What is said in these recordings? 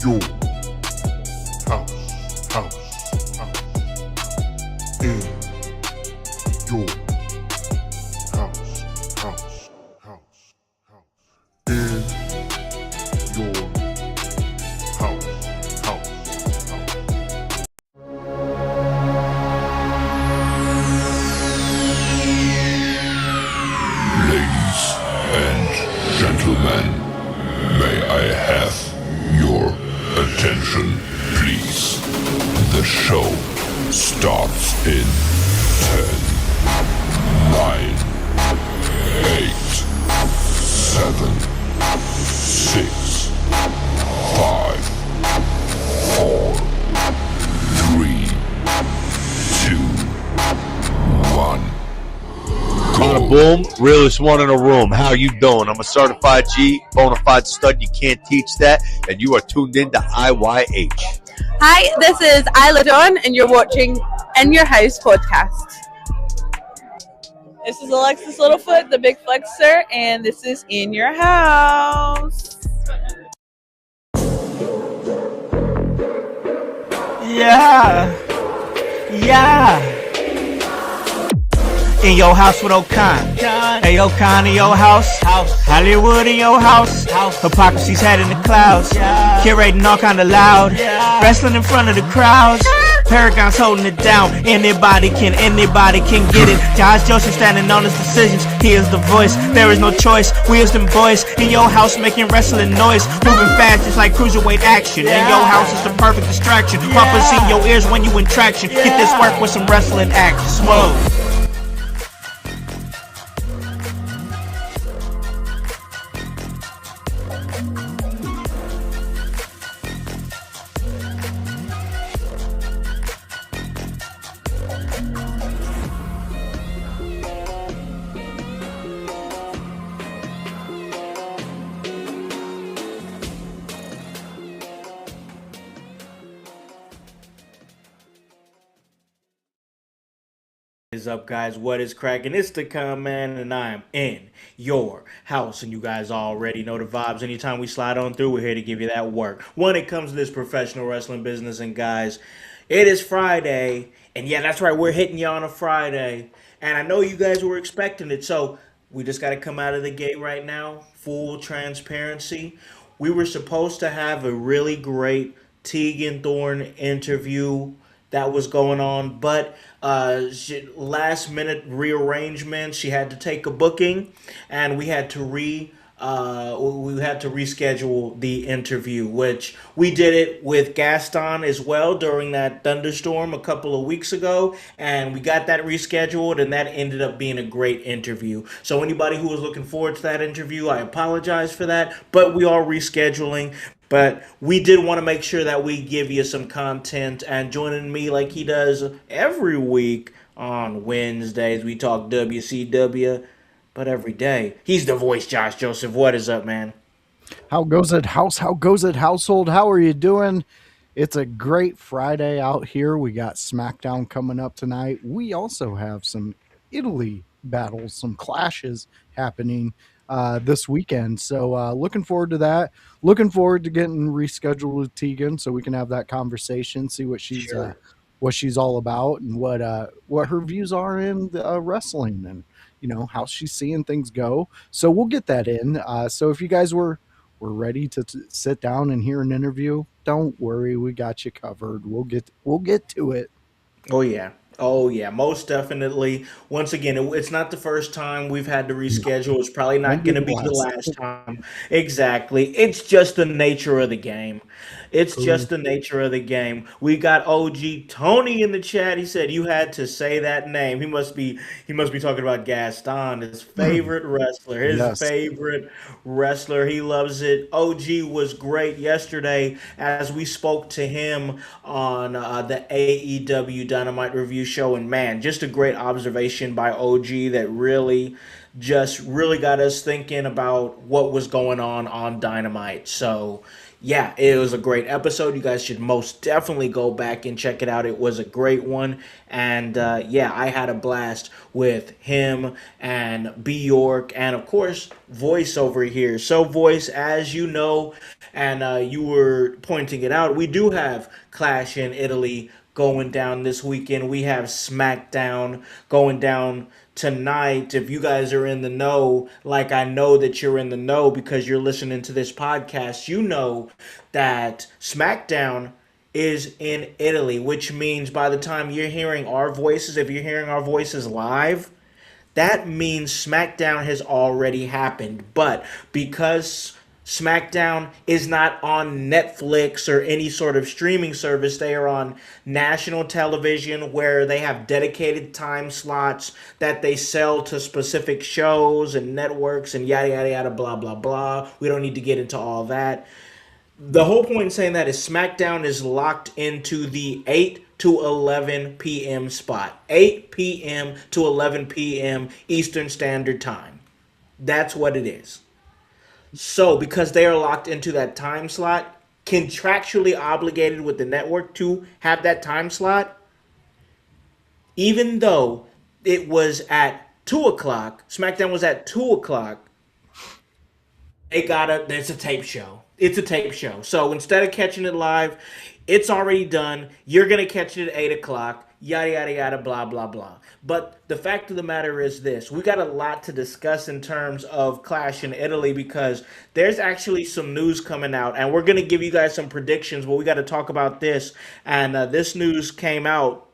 your house, house, house. In your house, house, house, house. In your house, house, house. Ladies and gentlemen, may I have your attention, please? The show starts in 10, 9, 8, 7, 6, 5, 4, 3, 2, 1. Bada boom, realest one in the room. How you doing? I'm a certified G, bona fide stud. You can't teach that. And you are tuned in to IYH. Hi, this is Isla Dawn, and you're watching In Your House podcast. This is Alexis Littlefoot, the Big Flexer, and this is In Your House. Yeah. In your house with O'Con. Hey, O'Con in your house. Hollywood in your house. Hypocrisy's head in the clouds. Curating all kind of loud. Wrestling in front of the crowds. Paragon's holding it down. Anybody can get it. Josh Joseph standing on his decisions. He is the voice. There is no choice. We is them boys in your house making wrestling noise. Moving fast just like cruiserweight action. In your house is the perfect distraction. Poppers in your ears when you in traction. Get this work with some wrestling action. Smooth. What is up, guys? What is cracking? It's the Command, and I am in your house. And you guys already know the vibes. Anytime we slide on through, we're here to give you that work when it comes to this professional wrestling business. And guys, it is Friday, and yeah, that's right, we're hitting you on a Friday. And I know you guys were expecting it, so we just got to come out of the gate right now. Full transparency. We were supposed to have a really great Tegan Thorne interview that was going on, but last minute rearrangement. She had to take a booking, and we had to reschedule the interview, which we did it with Gaston as well during that thunderstorm a couple of weeks ago, and we got that rescheduled, and that ended up being a great interview. So anybody who was looking forward to that interview, I apologize for that, but we are rescheduling. But we did want to make sure that we give you some content, and joining me like he does every week on Wednesdays, we talk WCW, but every day, he's the voice, Josh Joseph. What is up, man? How goes it, house? How goes it, household? How are you doing? It's a great Friday out here. We got SmackDown coming up tonight. We also have some Italy battles, some clashes happening this weekend. So looking forward to that. Looking forward to getting rescheduled with Tegan so we can have that conversation, see what she's all about, and what her views are in wrestling, and how she's seeing things go. So we'll get that in. So if you guys were ready to sit down and hear an interview, don't worry, we got you covered. We'll get to it. Oh yeah, most definitely. Once again, it's not the first time we've had to reschedule. It's probably not going to be the last time. Exactly. It's just the nature of the game. We got OG Tony in the chat. He said you had to say that name. He must be talking about Gaston, his favorite wrestler. Yes. Favorite wrestler. He loves it. OG was great yesterday as we spoke to him on the AEW Dynamite review show, and man, just a great observation by OG that really got us thinking about what was going on Dynamite. So yeah, it was a great episode. You guys should most definitely go back and check it out. It was a great one. And yeah, I had a blast with him and B York, and of course, Voice over here. So, Voice, as you know, and you were pointing it out, we do have Clash in Italy going down this weekend. We have SmackDown going down tonight. If you guys are in the know, like I know that you're in the know because you're listening to this podcast, you know that SmackDown is in Italy, which means by the time you're hearing our voices, if you're hearing our voices live, that means SmackDown has already happened. But because SmackDown is not on Netflix or any sort of streaming service, they are on national television where they have dedicated time slots that they sell to specific shows and networks and yada yada yada blah blah blah. We don't need to get into all that. The whole point in saying that is SmackDown is locked into the 8 to 11 p.m. spot. 8 p.m. to 11 p.m. Eastern Standard Time. That's what it is. So, because they are locked into that time slot, contractually obligated with the network to have that time slot, even though it was at 2 o'clock, SmackDown was at 2 o'clock, it's a tape show. It's a tape show. So instead of catching it live, it's already done. You're gonna catch it at 8 o'clock. Yada yada yada blah blah blah. But the fact of the matter is this: we got a lot to discuss in terms of Clash in Italy because there's actually some news coming out, and we're gonna give you guys some predictions. But we got to talk about this, and this news came out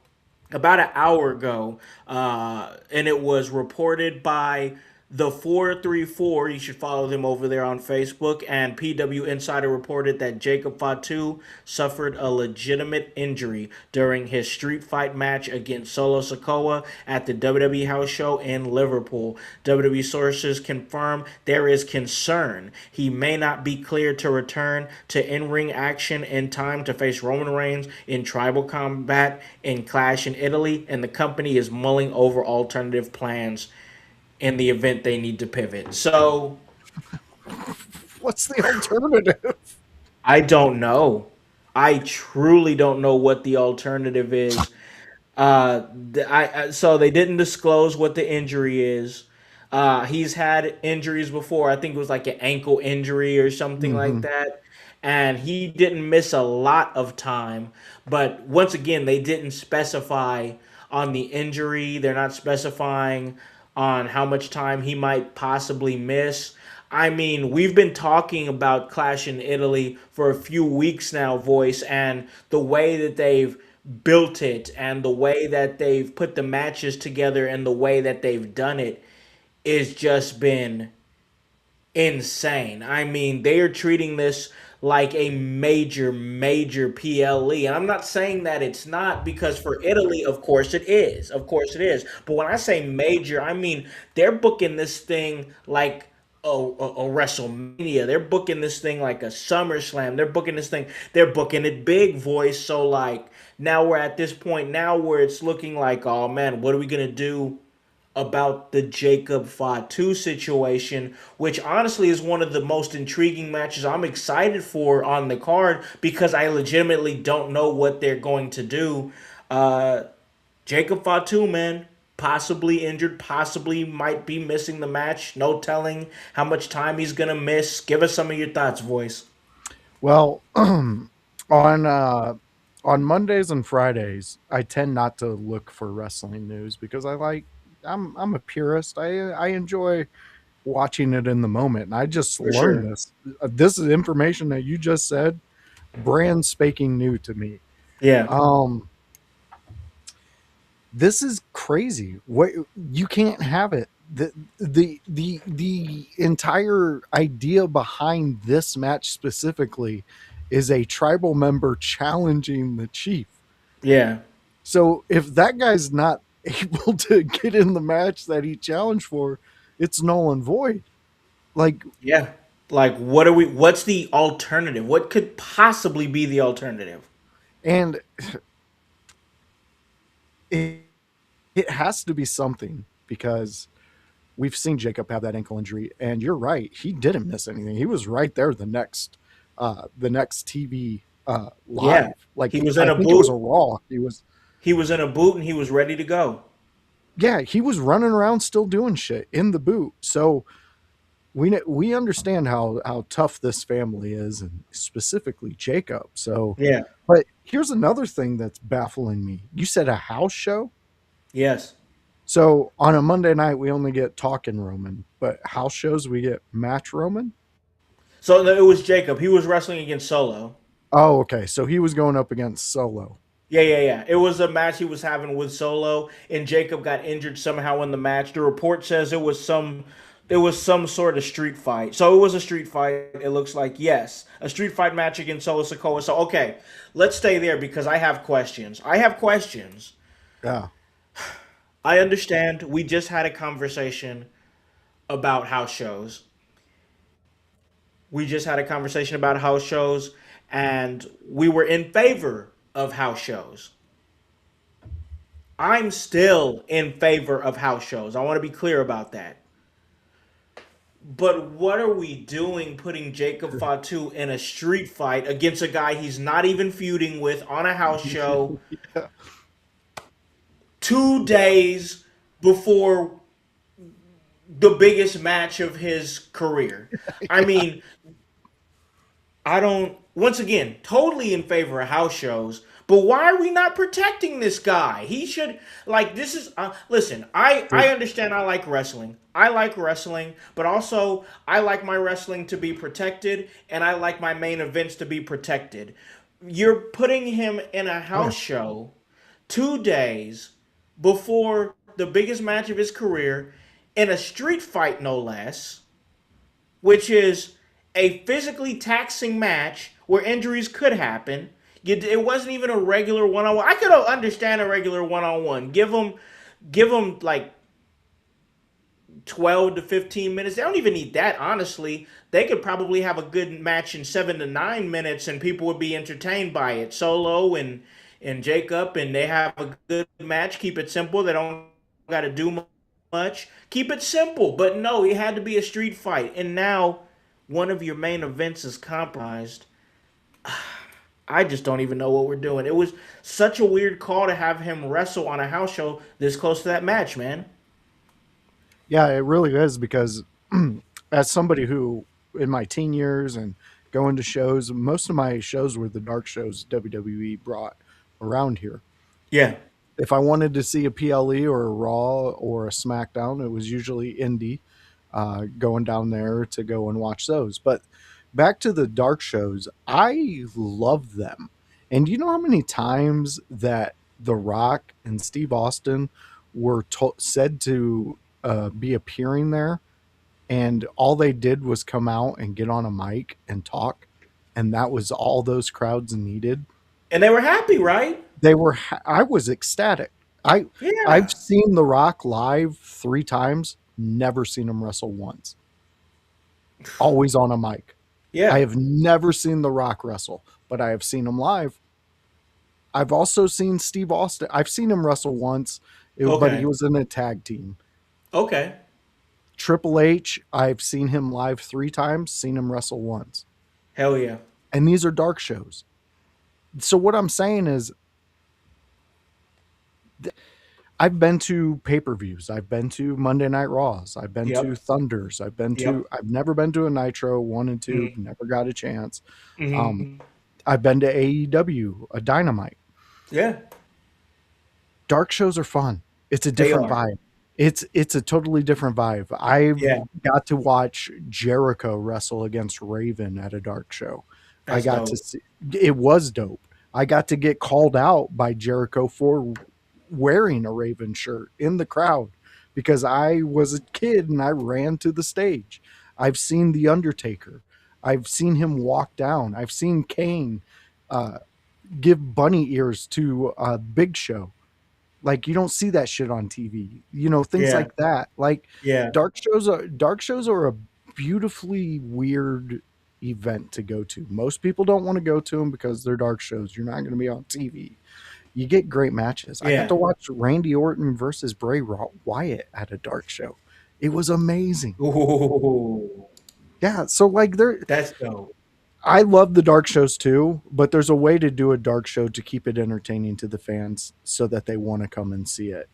about an hour ago, and it was reported by the 434. You should follow them over there on Facebook. And PW Insider reported that Jacob Fatu suffered a legitimate injury during his street fight match against Solo Sikoa at the WWE House Show in Liverpool. WWE sources confirm there is concern he may not be cleared to return to in-ring action in time to face Roman Reigns in Tribal Combat in Clash in Italy, and the company is mulling over alternative plans in the event they need to pivot. So What's the alternative? I don't know. I truly don't know what the alternative is. So they didn't disclose what the injury is. He's had injuries before. I think it was like an ankle injury or something like Hmm. that. And he didn't miss a lot of time. But once again, they didn't specify on the injury. They're not specifying on how much time he might possibly miss. I mean, we've been talking about Clash in Italy for a few weeks now, Voice, and the way that they've built it and the way that they've put the matches together and the way that they've done it is just been insane. I mean, they are treating this like a major, major PLE. And I'm not saying that it's not because for Italy, of course it is. Of course it is. But when I say major, I mean they're booking this thing like a WrestleMania. They're booking this thing like a SummerSlam. They're booking this thing. They're booking it big, Voice. So like now we're at this point now where it's looking like, oh man, what are we gonna do about the Jacob Fatu situation, which honestly is one of the most intriguing matches I'm excited for on the card because I legitimately don't know what they're going to do. Uh, Jacob Fatu, man, possibly injured, possibly might be missing the match. No telling how much time he's gonna miss. Give us some of your thoughts, Voice. Well, on on Mondays and Fridays, I tend not to look for wrestling news because I'm a purist. I enjoy watching it in the moment, and I just For learned sure. this. This is information that you just said, brand spanking new to me. Yeah. Um, this is crazy. What, you can't have it. The entire idea behind this match specifically is a tribal member challenging the chief. Yeah. So if that guy's not able to get in the match that he challenged for, it's null and void. Like, Yeah. Like what are we what's the alternative? What could possibly be the alternative? and it, it has to be something because we've seen Jacob have that ankle injury, and you're right, he didn't miss anything. He was right there the next the next TV Yeah. live. Like He was in I a think it was boot. a Raw. He was He was in a boot and he was ready to go. yeah, he was running around still doing shit in the boot. So we understand how tough this family is, and specifically Jacob. So, Yeah. but here's another thing that's baffling me. You said a house show. Yes. So on a Monday night we only get talking Roman, but house shows we get match Roman. So it was Jacob. He was wrestling against Solo. Oh, okay. So he was going up against Solo. Yeah, yeah, yeah. It was a match he was having with Solo, and Jacob got injured somehow in the match. The report says it was some sort of street fight. So it was a street fight. It looks like yes, a street fight match against Solo Sikoa. So okay, let's stay there because I have questions. I have questions. Yeah. I understand. We just had a conversation about house shows. We just had a conversation about house shows, and we were in favor of house shows. I'm still in favor of house shows. I want to be clear about that. But what are we doing putting Jacob Fatu in a street fight against a guy he's not even feuding with on a house show Yeah. 2 days before the biggest match of his career? I mean, I don't. Once again, totally in favor of house shows. But why are we not protecting this guy? He should like this is. Listen, I Dude, understand. I like wrestling. I like wrestling, but also I like my wrestling to be protected, and I like my main events to be protected. You're putting him in a oh yeah. house show 2 days before the biggest match of his career in a street fight, no less, which is a physically taxing match where injuries could happen. It wasn't even a regular one on one. I could understand a regular one on one. Give them like 12 to 15 minutes. They don't even need that, honestly. They could probably have a good match in 7 to 9 minutes, and people would be entertained by it. Solo and Jacob, and they have a good match. Keep it simple. They don't got to do much. Keep it simple. But no, it had to be a street fight, and now one of your main events is compromised. I just don't even know what we're doing. It was such a weird call to have him wrestle on a house show this close to that match, man. Yeah, it really is because as somebody who in my teen years and going to shows, most of my shows were the dark shows WWE brought around here. Yeah. If I wanted to see a PLE or a Raw or a SmackDown, it was usually indie, going down there to go and watch those. But back to the dark shows, I love them. And do you know how many times that The Rock and Steve Austin were said to be appearing there, and all they did was come out and get on a mic and talk, and that was all those crowds needed. And they were happy, right? I was ecstatic. I've Yeah. seen The Rock live 3 times, never seen him wrestle once. Always on a mic. I Yeah. have never seen The Rock wrestle, but I have seen him live. I've also seen Steve Austin. I've seen him wrestle once, but he Okay. was in a tag team. Okay. Triple H, I've seen him live 3 times, seen him wrestle once. Hell yeah. And these are dark shows. So what I'm saying is I've been to pay-per-views. I've been to Monday Night Raws. I've been to Yep. Thunders. Yep. I've never been to a Nitro 1 and 2, Mm-hmm. never got a chance. Um, Mm-hmm. I've been to AEW, a Dynamite. Yeah. Dark shows are fun. It's a They different are. vibe. It's a totally different vibe. I've Yeah. got to watch Jericho wrestle against Raven at a dark show. I That's got to dope. see it was dope. I got to get called out by Jericho for wearing a Raven shirt in the crowd because I was a kid and I ran to the stage. I've seen The Undertaker. I've seen him walk down. I've seen Kane uh, give bunny ears to Big Show. Like you don't see that shit on TV. Things Yeah. like that. Like Yeah. dark shows are a beautifully weird event to go to. Most people don't want to go to them because they're dark shows. You're not going to be on TV. You get great matches. I got Yeah. to watch Randy Orton versus Bray Wyatt at a dark show. It was amazing. Ooh. Yeah, so like That's dope. I love the dark shows too, but there's a way to do a dark show to keep it entertaining to the fans so that they want to come and see it.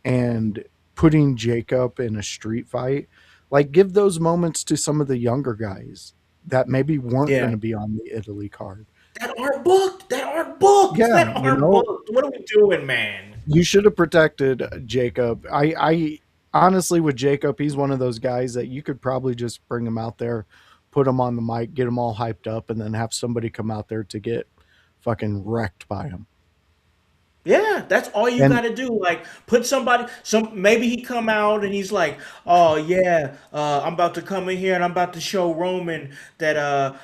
And putting Jacob in a street fight, like give those moments to some of the younger guys that maybe weren't going Yeah. to be on the Italy card. That aren't booked. That aren't booked. Yeah, That aren't booked. What are we doing, man? you should have protected Jacob. I honestly, with Jacob, he's one of those guys that you could probably just bring him out there, put him on the mic, get him all hyped up, and then have somebody come out there to get fucking wrecked by him. Yeah, that's all you And got to do. Like, put somebody. Maybe he come out and he's like, "Oh yeah, I'm about to come in here and I'm about to show Roman that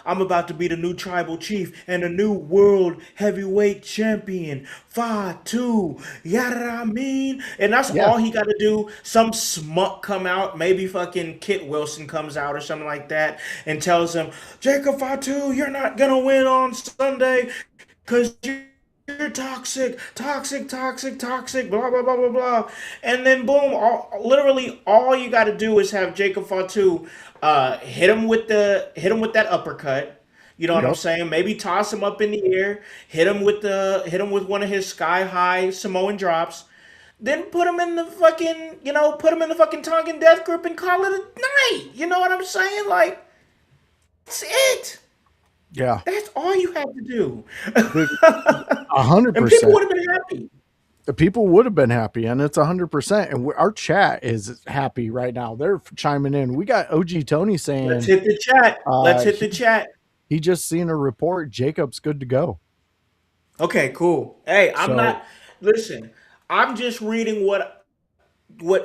I'm about to be the new tribal chief and the new world heavyweight champion. 5-2, yada I mean." And that's yeah, all he got to do. Some smuck come out, maybe fucking Kit Wilson comes out or something like that, and tells him, "Jacob Fatu, you're not gonna win on Sunday because you're toxic, toxic, toxic, toxic, blah blah blah blah blah," and then boom, literally all you got to do is have Jacob Fatu hit him with that uppercut. You know what I'm yep, saying? Maybe toss him up in the air, hit him with one of his sky high Samoan drops, then put him in the fucking put him in the fucking Tongan death grip and call it a night. You know what I'm saying? Like that's it. yeah, That's all you have to do. the 100 And people percent. would have been happy. The people would have been happy, and it's 100%. And our chat is happy right now. They're chiming in. We got OG Tony Let's saying hit the chat. Let's hit the he chat. just seen a report. Jacob's good to go. Okay, cool. Hey, I'm So not listen, I'm just reading what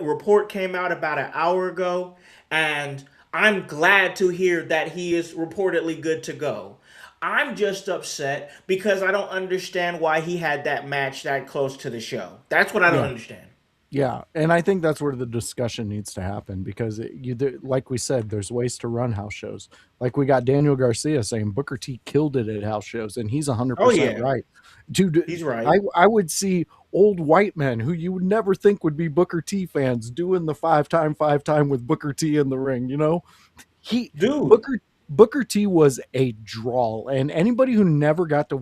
report came out about an hour ago, and I'm glad to hear that he is reportedly good to go. I'm just upset because I don't understand why he had that match that close to the show. That's what I don't yeah, understand. yeah, and I think that's where the discussion needs to happen because like we said, there's ways to run house shows. Like we got Daniel Garcia saying Booker T killed it at house shows, and he's Oh 100% yeah, right, dude. he's right. I would see old white men who you would never think would be Booker T fans doing the five time with Booker T in the ring. You know, he Dude. Booker Booker T was a draw, and anybody who never got to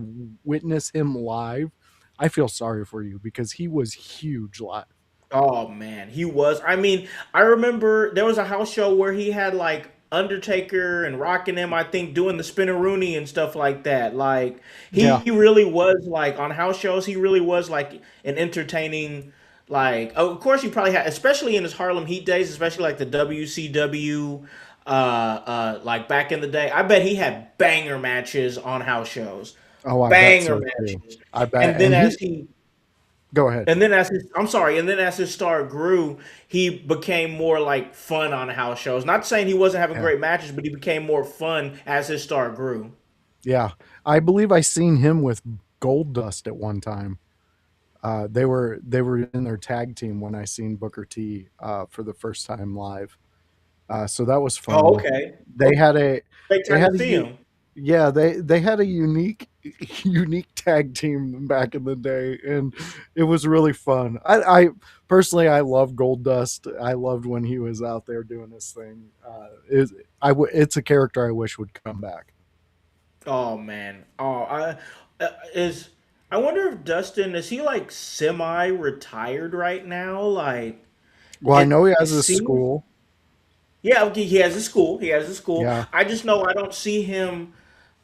witness him live, I feel sorry for you because he was huge live. Oh man, he was. I mean, I remember there was a house show where he had like Undertaker and Rockin' him, I think, doing the Spinneroonie and stuff like that. Like Yeah. he really was like on house shows. He really was like an entertaining. Like, of course, he probably had, especially in his Harlem Heat days, especially like the WCW, like back in the day. I bet he had banger matches on house shows, Oh, I bet banger so too. matches. I bet. And then And as he he go ahead. and then as his, I'm sorry, and then as his star grew, he became more like fun on house shows. Not saying he wasn't having Yeah. great matches, but he became more fun as his star grew. Yeah. I believe I seen him with Gold Dust at one time. They were in their tag team when I seen Booker T for the first time live. So that was Oh, fun. okay. They had a Great they time had to a see u- him. yeah, they had a unique tag team back in the day, and it was really fun. I personally I love Gold Dust. I loved when he was out there doing his thing. It's a character I wish would come back. Oh man. Oh, is I wonder if Dustin is he like semi-retired right now? Like Well, I know he it has a seems. school. Yeah, okay, he has a school. He has a school. Yeah, I just know I don't see him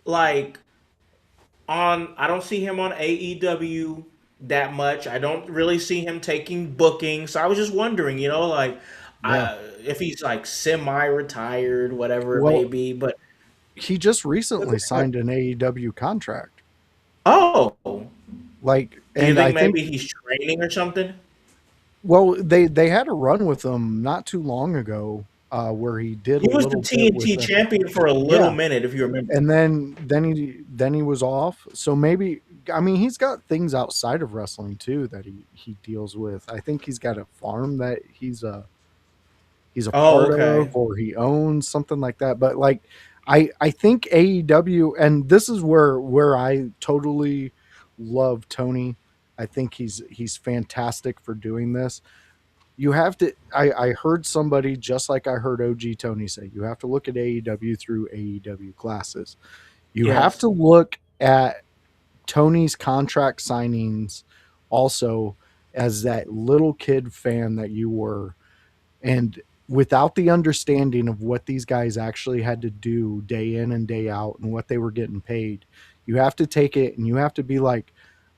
like I don't see him on AEW that much. I don't really see him taking bookings. So I was just wondering, like yeah. if he's like semi-retired, whatever it may Well, be. But he just recently signed an AEW contract. oh, Like, do you and I think think maybe he's training or something? well, they had a run with him not too long ago, where he did a He was the little bit with TNT the champion for a little yeah, minute, if you remember. and then he was off. So maybe I mean he's got things outside of wrestling too that he deals with. I think he's got a farm that he's a Oh, part of okay. or he owns something like that. But like I think AEW, and this is where I totally love Tony. I think he's fantastic for doing this. you have to. I heard somebody just like I heard OG Tony say, you have to look at AEW through AEW classes. You have Yes. to look at Tony's contract signings also as that little kid fan that you were, and without the understanding of what these guys actually had to do day in and day out and what they were getting paid, you have to take it and you have to be like,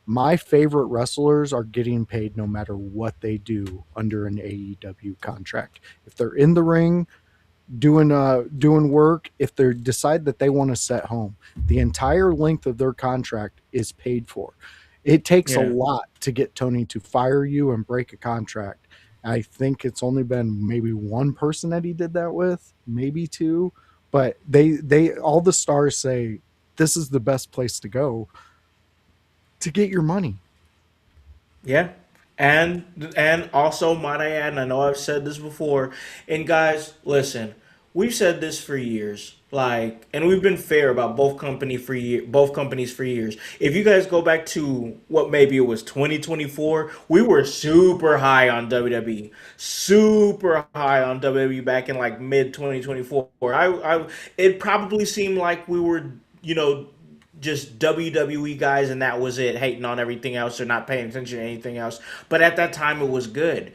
my favorite wrestlers are getting paid no matter what they do under an AEW contract. If they're in the ring doing work, if they decide that they want to set home, the entire length of their contract is paid for. It takes a Yeah. lot to get Tony to fire you and break a contract. I think it's only been maybe one person that he did that with, maybe two, but they all the stars say this is the best place to go to get your money. Yeah. And also might I add, and I know I've said this before, and guys, listen, we've said this for years. Like, and we've been fair about both companies for years. If you guys go back to what maybe it was 2024, we were super high on WWE, super high on WWE back in like mid 2024. It probably seemed like we were, you know, just WWE guys, and that was it, hating on everything else or not paying attention to anything else. But at that time, it was good.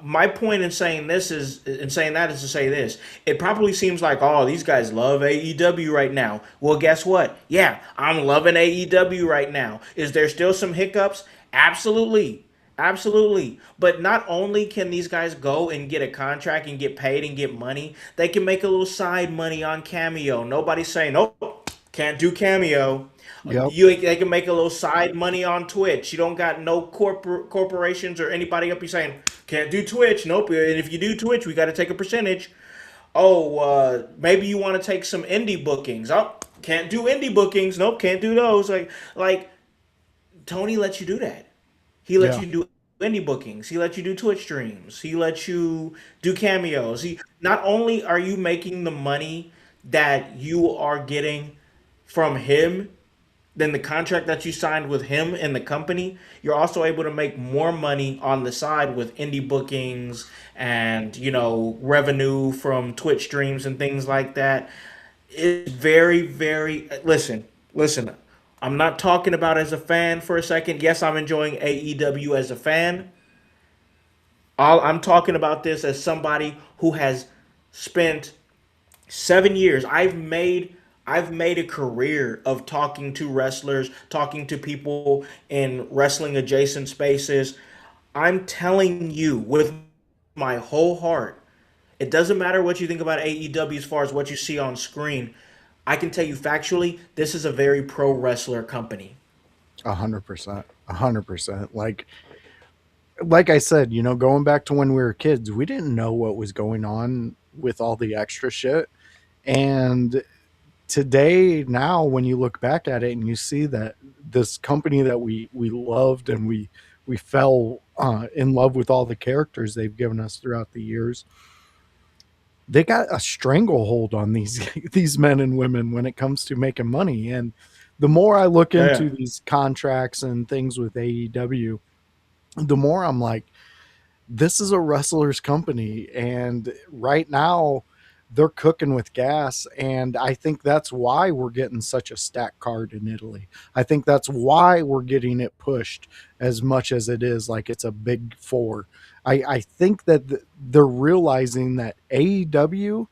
My point in saying this is in saying that is to say this. It probably seems like, oh, these guys love AEW right now. Well, guess what? Yeah, I'm loving AEW right now. Is there still some hiccups? Absolutely. Absolutely. But not only can these guys go and get a contract and get paid and get money, they can make a little side money on Cameo. Nobody's saying, oh, can't do Cameo. Yep. They can make a little side money on Twitch. You don't got no corporations or anybody up here saying can't do Twitch. Nope. And if you do Twitch, we got to take a percentage. Oh, maybe you want to take some indie bookings. Oh, can't do indie bookings. Nope, can't do those. Like Tony lets you do that. He lets Yeah. you do indie bookings. He lets you do Twitch streams. He lets you do cameos. He not only are you making the money that you are getting from him than the contract that you signed with him and the company, you're also able to make more money on the side with indie bookings and, you know, revenue from Twitch streams and things like that. It's very, very listen. I'm not talking about as a fan for a second. Yes, I'm enjoying AEW as a fan. I'm talking about this as somebody who has spent 7 years. I've made a career of talking to wrestlers, talking to people in wrestling adjacent spaces. I'm telling you with my whole heart, it doesn't matter what you think about AEW as far as what you see on screen. I can tell you factually, this is a very pro wrestler company. 100%. 100%. Like I said, going back to when we were kids, we didn't know what was going on with all the extra shit. And today, now, when you look back at it and you see that this company that we loved and we fell in love with all the characters they've given us throughout the years, they got a stranglehold on these these men and women when it comes to making money. And the more I look Yeah. into these contracts and things with AEW, the more I'm like, this is a wrestler's company, and right now they're cooking with gas. And I think that's why we're getting such a stacked card in Italy. I think that's why we're getting it pushed as much as it is, like it's a big four. I think that they're realizing that AEW,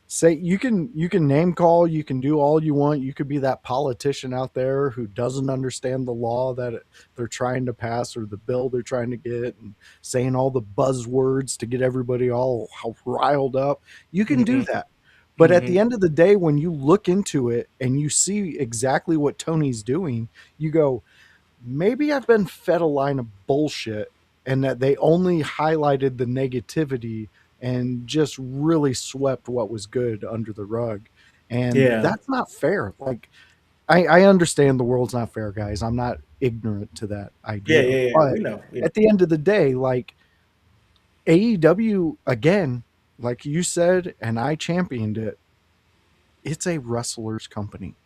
say, you can name call, you can do all you want, you could be that politician out there who doesn't understand the law that they're trying to pass or the bill they're trying to get, and saying all the buzzwords to get everybody all riled up. You can do Hmm. that, but at the Hmm. end of the day, when you look into it and you see exactly what Tony's doing, you go, maybe I've been fed a line of bullshit, and that they only highlighted the negativity and just really swept what was good under the rug. And Yeah. that's not fair. Like, I understand the world's not fair, guys. I'm not ignorant to that Yeah. idea. Yeah. Yeah. But We know. We know. at the end of the day, like, AEW, again, like you said, and I championed it, it's a wrestler's company.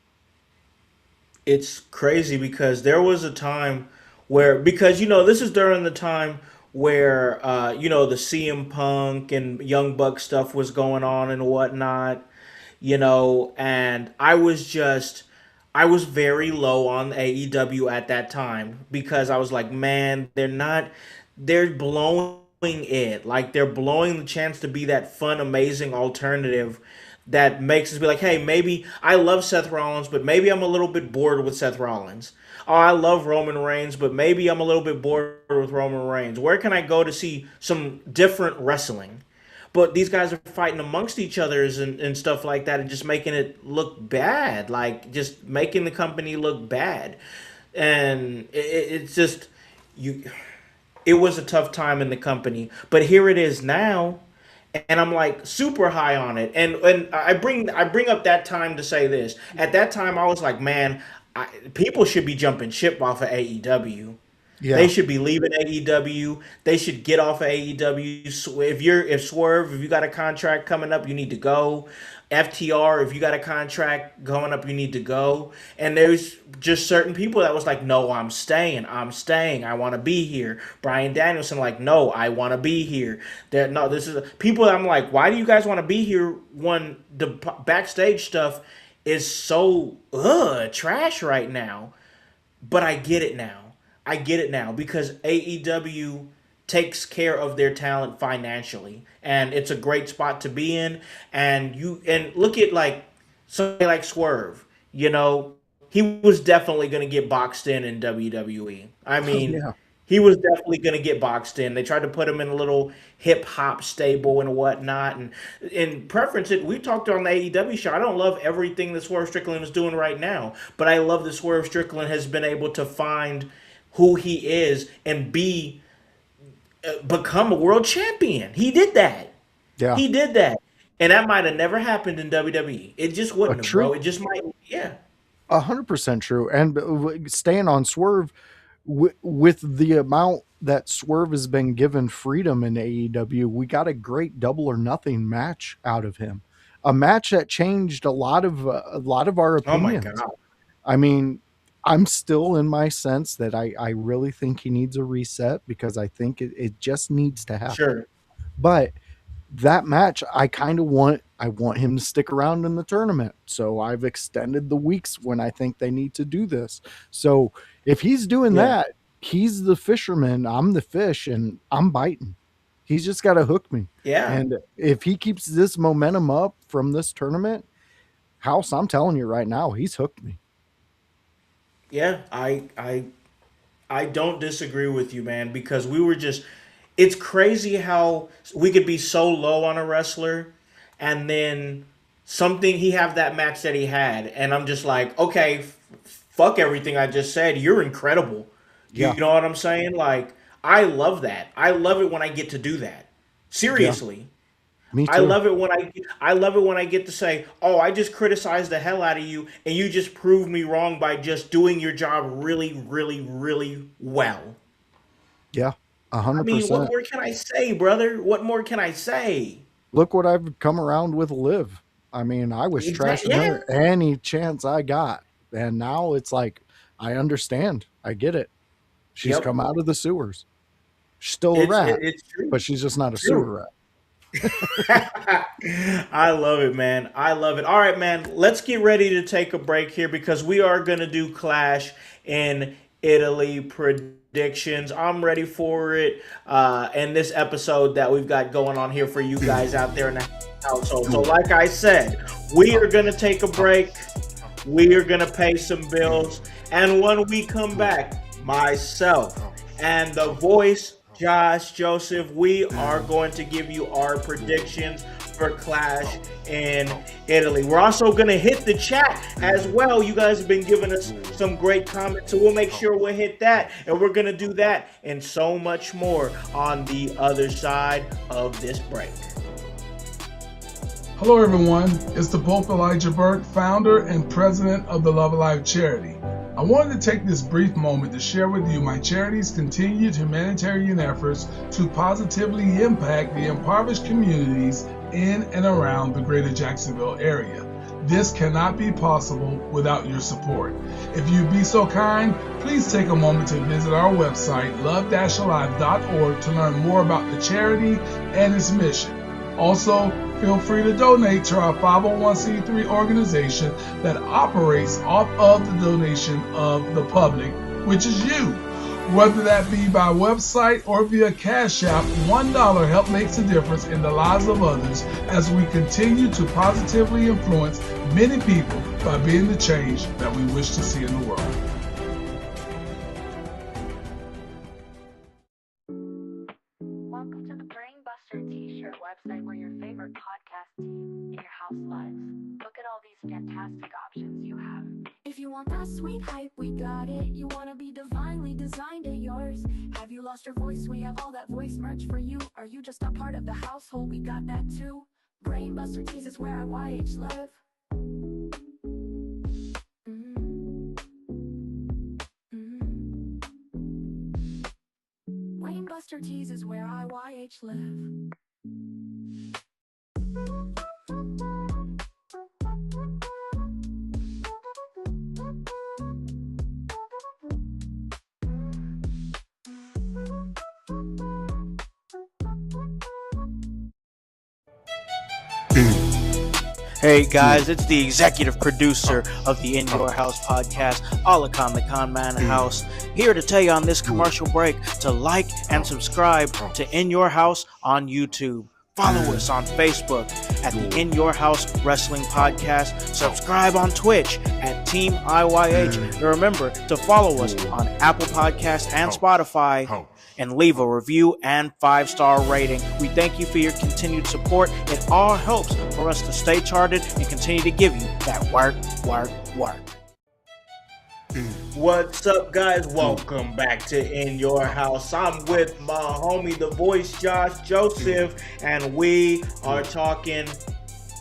It's crazy because there was a time where, because you know, this is during the time where the CM Punk and Young Buck stuff was going on and whatnot, and I was very low on AEW at that time because I was like, man, they're blowing it. Like they're blowing the chance to be that fun, amazing alternative that makes us be like, hey, maybe I love Seth Rollins, but maybe I'm a little bit bored with Seth Rollins. Oh, I love Roman Reigns, but maybe I'm a little bit bored with Roman Reigns. Where can I go to see some different wrestling? But these guys are fighting amongst each others and stuff like that and just making it look bad, like just making the company look bad. And it's just you it was a tough time in the company. But here it is now, and I'm like super high on it. And I bring up that time to say this. At that time I was like, man, people should be jumping ship off of AEW. They Yeah. should be leaving AEW. They should get off of AEW. If Swerve, if you got a contract coming up, you need to go. FTR, if you got a contract going up, you need to go. And there's just certain people that was like, no, I'm staying. I'm staying. I want to be here. Brian Danielson, like, no, I want to be here. No, this is people that I'm like, why do you guys want to be here when the backstage stuff is so trash right now? But I get it now. I get it now because AEW takes care of their talent financially, and it's a great spot to be in. And look at like somebody like Swerve. He was definitely going to get boxed in WWE. I mean, Yeah. he was definitely going to get boxed in. They tried to put him in a little hip hop stable and whatnot. And in preference, we talked on the AEW show. I don't love everything that Swerve Strickland is doing right now, but I love that Swerve Strickland has been able to find who he is and become a world champion. He did that. Yeah. He did that. And that might have never happened in WWE. It just wouldn't have, bro. True. It just might. Yeah. 100% true. And staying on Swerve, with the amount that Swerve has been given freedom in AEW, we got a great Double or Nothing match out of him. A match that changed a lot of our Oh my God. opinions. I mean, I'm still in my sense that I really think he needs a reset because I think it just needs to happen. Sure. But that match, I want him to stick around in the tournament. So I've extended the weeks when I think they need to do this. So if he's doing Yeah. that, he's the fisherman, I'm the fish, and I'm biting. He's just got to hook me. Yeah. And if he keeps this momentum up from this tournament, House, I'm telling you right now, he's hooked me. Yeah. I don't disagree with you, man, because it's crazy how we could be so low on a wrestler and then he have that match that he had and I'm just like, okay, fuck everything I just said. You're incredible. Yeah. You know what I'm saying? Like, I love that. I love it when I get to do that. Seriously. Me too. I love it when I get to say, "Oh, I just criticized the hell out of you and you just proved me wrong by just doing your job really, really, really well." Yeah. I mean, 100%. what more can I say, brother? What more can I say? Look what I've come around with Liv. I mean, I was trashing her any chance I got. And now it's like, I understand. I get it. She's Yep. come out of the sewers. She's still a rat, It's true. but she's just not a True. sewer rat. I love it, man. I love it. All right, man. Let's get ready to take a break here because we are going to do Clash in Italy predictions. I'm ready for it. And this episode that we've got going on here for you guys out there in the household. So like I said, we are going to take a break. We are going to pay some bills. And when we come back, myself and the voice, Josh Joseph, we are going to give you our predictions for Clash in Italy. We're also going to hit the chat as well. You guys have been giving us some great comments, so we'll make sure we'll hit that. And we're going to do that and so much more on the other side of this break. Hello everyone, it's the Pope Elijah Burke, founder and president of the Love Alive charity. I wanted to take this brief moment to share with you my charity's continued humanitarian efforts to positively impact the impoverished communities in and around the greater Jacksonville area. This cannot be possible without your support. If you'd be so kind, please take a moment to visit our website, love-alive.org, to learn more about the charity and its mission. Also, feel free to donate to our 501c3 organization that operates off of the donation of the public, which is you. Whether that be by website or via Cash App, $1 help makes a difference in the lives of others as we continue to positively influence many people by being the change that we wish to see in the world. Welcome to the Brainbuster T-shirt website where your favorite podcast team in your house lives. Look at all these fantastic options you have. If you want that sweet hype, we got it. You wanna be divinely designed at yours. Have you lost your voice? We have all that voice merch for you. Are you just a part of the household? We got that too. Brainbuster Tees is where IYH live. Brainbuster Tees is where IYH live. Hey guys, it's the executive producer of the In Your House podcast, Alakon the Con Man House, here to tell you on this commercial break to like and subscribe to In Your House on YouTube. Follow us on Facebook at the In Your House Wrestling Podcast. Subscribe on Twitch at Team IYH. And remember to follow us on Apple Podcasts and Spotify. And leave a review and 5-star rating. We thank you for your continued support. It all helps for us to stay charted and continue to give you that work. What's up, guys? Welcome back to In Your House. I'm with my homie, the voice, Josh Joseph, and we are talking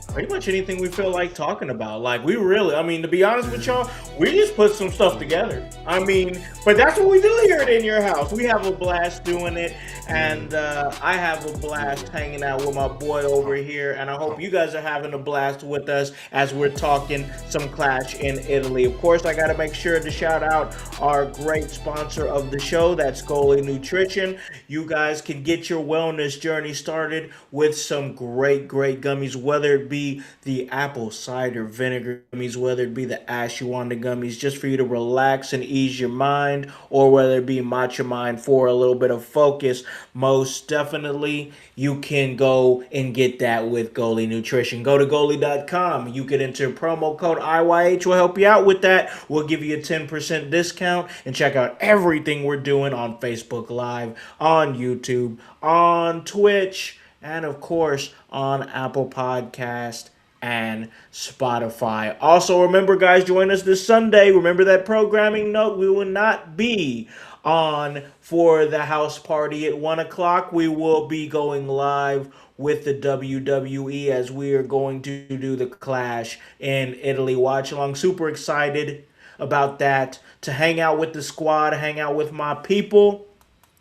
pretty much anything we feel like talking about. Like, we really, to be honest with y'all, we just put some stuff together. But that's what we do here at In Your House. We have a blast doing it, and I have a blast hanging out with my boy over here, and I hope you guys are having a blast with us as we're talking some Clash in Italy. Of course, I got to make sure to shout out our great sponsor of the show, that's Goalie Nutrition. You guys can get your wellness journey started with some great gummies, whether it be the apple cider vinegar gummies, whether it be the ashwagandha gummies, just for you to relax and ease your mind, or whether it be matcha mind for a little bit of focus. Most definitely, you can go and get that with Goalie Nutrition. Go to goalie.com. You can enter promo code IYH. Will help you out with that. We'll give you a 10% discount, and check out everything we're doing on Facebook Live, on YouTube, on Twitch, and of course on Apple Podcast and Spotify. Also, remember, guys, join us this Sunday. Remember that programming note. We will not be on for the house party at 1 o'clock. We will be going live with the WWE as we are going to do the Clash in Italy watch along. Super excited about that, to hang out with the squad, hang out with my people.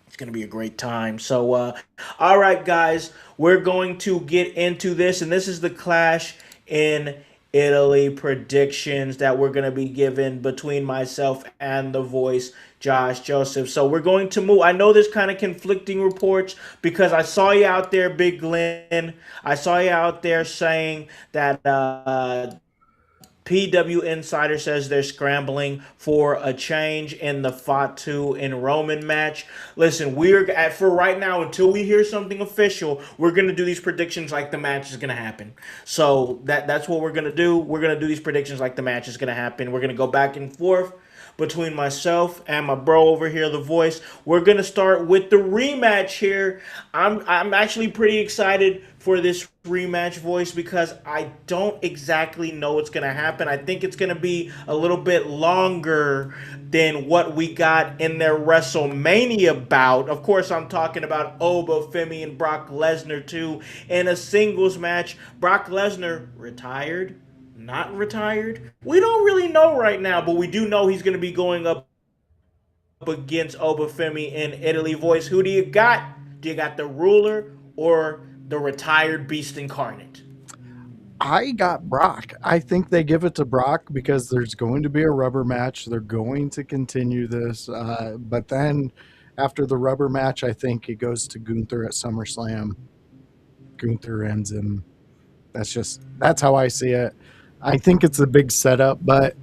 It's going to be a great time. So, all right, guys, we're going to get into this. And this is the Clash in Italy predictions that we're going to be given between myself and the voice, Josh Joseph. So we're going to move. I know there's kind of conflicting reports because I saw you out there, Big Glenn. I saw you out there saying that PW Insider says they're scrambling for a change in the Fatu and Roman match. Listen, for right now, until we hear something official, we're going to do these predictions like the match is going to happen. So that's what we're going to do. We're going to do these predictions like the match is going to happen. We're going to go back and forth between myself and my bro over here, the voice. We're going to start with the rematch here. I'm actually pretty excited for this rematch, voice, because I don't exactly know what's going to happen. I think it's going to be a little bit longer than what we got in their WrestleMania bout. Of course, I'm talking about Obafemi and Brock Lesnar too in a singles match. Brock Lesnar retired? Not retired? We don't really know right now, but we do know he's going to be going up against Obafemi in Italy. Voice, who do you got? Do you got the ruler or the retired Beast Incarnate? I got Brock. I think they give it to Brock because there's going to be a rubber match. They're going to continue this. But then after the rubber match, I think it goes to Gunther at SummerSlam. Gunther ends him. That's how I see it. I think it's a big setup, but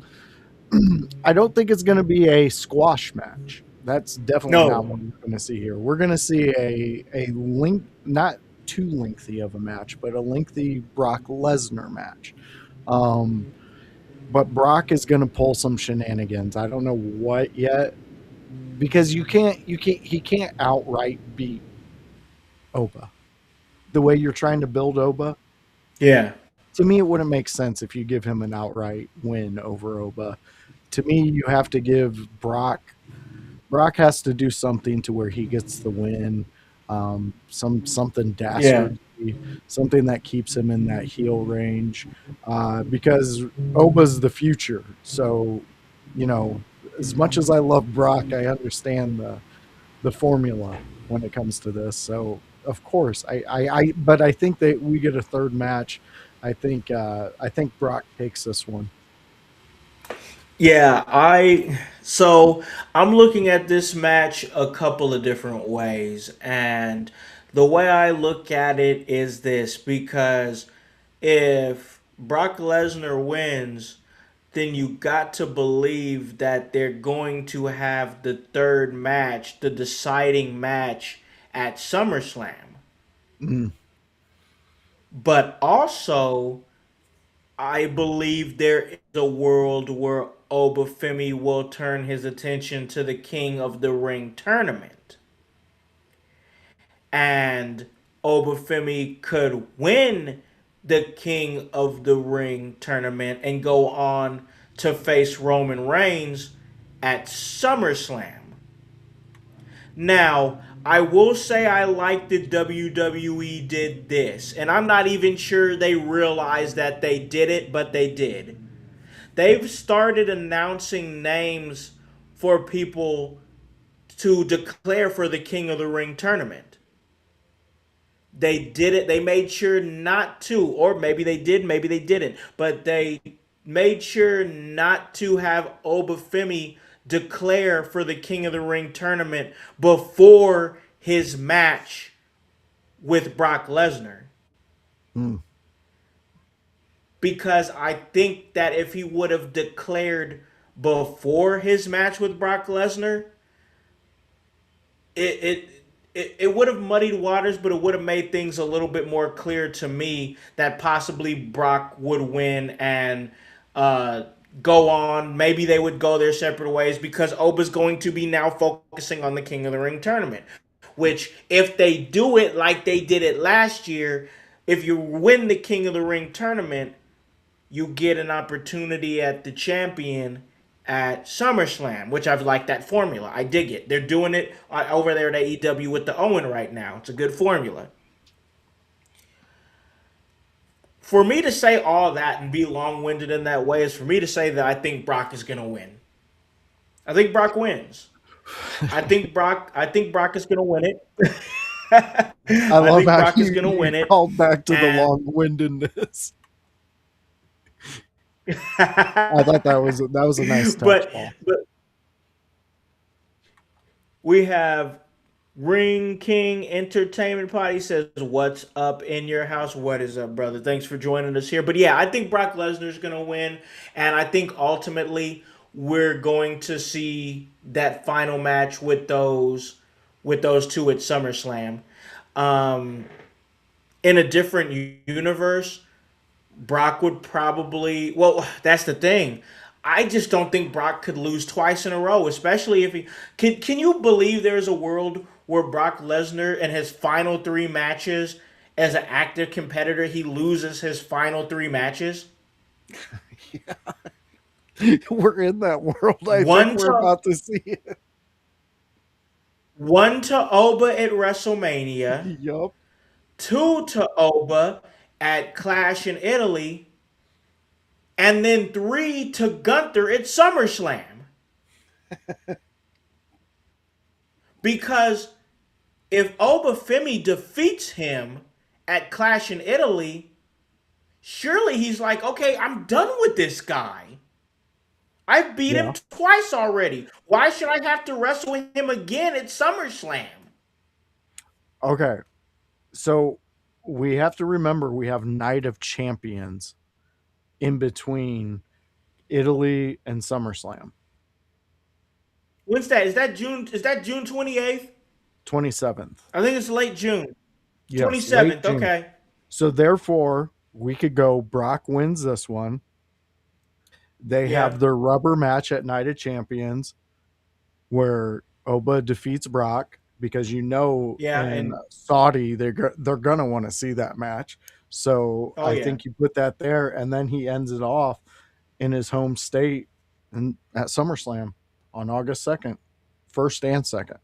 I don't think it's going to be a squash match. That's definitely not No. what we're going to see here. We're going to see a link, not too lengthy of a match, but a lengthy Brock Lesnar match. Um, but Brock is going to pull some shenanigans. I don't know what yet because he can't outright beat Oba the way you're trying to build Oba. Yeah. To me, it wouldn't make sense if you give him an outright win over Oba. To me, you have to give Brock has to do something to where he gets the win. Something Yeah. dastardly, something that keeps him in that heel range, because Oba's the future. So, as much as I love Brock, I understand the formula when it comes to this. So, of course, but I think that we get a third match. I think Brock takes this one. Yeah, so I'm looking at this match a couple of different ways, and the way I look at it is this, because if Brock Lesnar wins, then you got to believe that they're going to have the third match, the deciding match at SummerSlam. Mm. But also, I believe there is a world where Obafemi will turn his attention to the King of the Ring tournament. And Obafemi could win the King of the Ring tournament and go on to face Roman Reigns at SummerSlam. Now, I will say I like that WWE did this, and I'm not even sure they realized that they did it, but they did. They've started announcing names for people to declare for the King of the Ring tournament. They did it. They made sure not to, or maybe they did, maybe they didn't, but they made sure not to have Obafemi declare for the King of the Ring tournament before his match with Brock Lesnar. Mm. Because I think that if he would have declared before his match with Brock Lesnar, it it would have muddied waters, but it would have made things a little bit more clear to me that possibly Brock would win and uh, go on. Maybe they would go their separate ways because Oba's going to be now focusing on the King of the Ring tournament. Which, if they do it like they did it last year, if you win the King of the Ring tournament, you get an opportunity at the champion at SummerSlam, which I've liked that formula. I dig it. They're doing it over there at AEW with the Owen right now. It's a good formula. For me to say all that and be long-winded in that way is for me to say that I think Brock is going to win. I think Brock wins. I think Brock is going to win it. I I love think how Brock is you, going to you win it. called back to the And long-windedness. I thought that was a nice touch, but Paul. but we have Ring King Entertainment Party says, "What's up in your house? What is up, brother? Thanks for joining us here." But yeah, I think Brock Lesnar's gonna win, and I think ultimately we're going to see that final match with those two at SummerSlam. Um, in a different universe, Brock would probably. Well, that's the thing. I just don't think Brock could lose twice in a row, especially if he can. Can you believe there's a world where Brock Lesnar in his final three matches as an active competitor, he loses his final three matches? We're in that world. I think One we're to about to see it. one to Oba at WrestleMania, Yup. two to Oba at Clash in Italy, and then three to Gunther at SummerSlam. Because if Obafemi defeats him at Clash in Italy, surely he's like, okay, I'm done with this guy. I've beat Yeah. him twice already. Why should I have to wrestle him again at SummerSlam? Okay. So we have to remember we have Night of Champions in between Italy and SummerSlam. When's that? Is that June? Is that June 28th? 27th. I think it's late June. Yes, late 27th. June. Okay. So therefore, we could go Brock wins this one. They Yeah. have their rubber match at Night of Champions where Oba defeats Brock because Yeah. in And Saudi they're gonna want to see that match. So oh I yeah. think you put that there, and then he ends it off in his home state and at SummerSlam on August 2nd, first and second.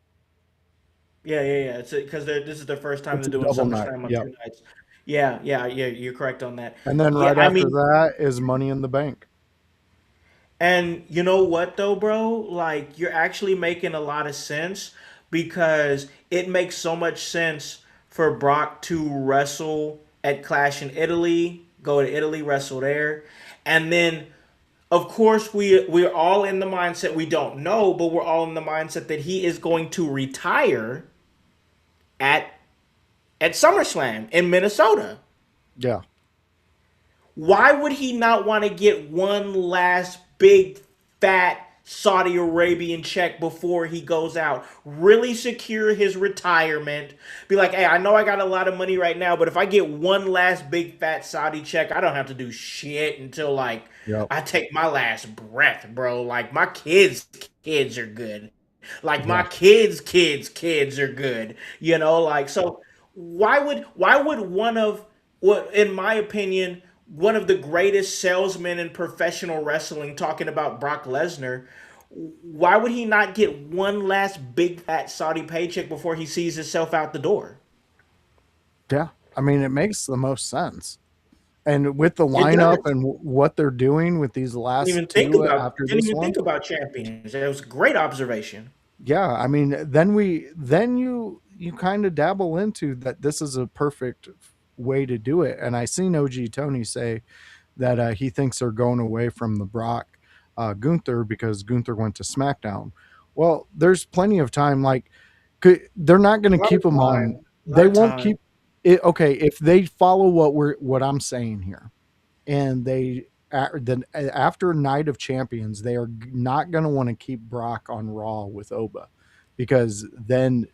Yeah. It's because this is the first time It's they're a doing double night. SummerSlam on Yep. 2 nights. Yeah. You're correct on that. And then Yeah, right I after mean, that is Money in the Bank. and you know what though, bro? Like you're actually making a lot of sense because it makes so much sense for Brock to wrestle at Clash in Italy, go to Italy, wrestle there, and then of course we're all in the mindset we don't know, but we're all in the mindset that he is going to retire at at SummerSlam in Minnesota. Yeah. Why would he not want to get one last big fat Saudi Arabian check before he goes out? Really secure his retirement. Be like, hey, I know I got a lot of money right now, but if I get one last big fat Saudi check, I don't have to do shit until like Yep. I take my last breath, bro. Like my kids are good. Like my Yeah. kids are good. You know, like so why would one of what in my opinion one of the greatest salesmen in professional wrestling talking about Brock Lesnar, why would he not get one last big fat Saudi paycheck before he sees himself out the door? Yeah. I mean, it makes the most sense. And with the It lineup does. and what they're doing with these last two after Didn't this even one, think about champions. It was a great observation. yeah, I mean, then you kind of dabble into that this is a perfect way to do it. And I seen OG Tony say that he thinks they're going away from the Brock Gunther because Gunther went to SmackDown. Well, there's plenty of time. Like, they're not going A to lot keep of him on. time. A lot They of won't time. keep it. Okay, if they follow what I'm saying here, and then after Night of Champions, they are not going to want to keep Brock on Raw with Oba because then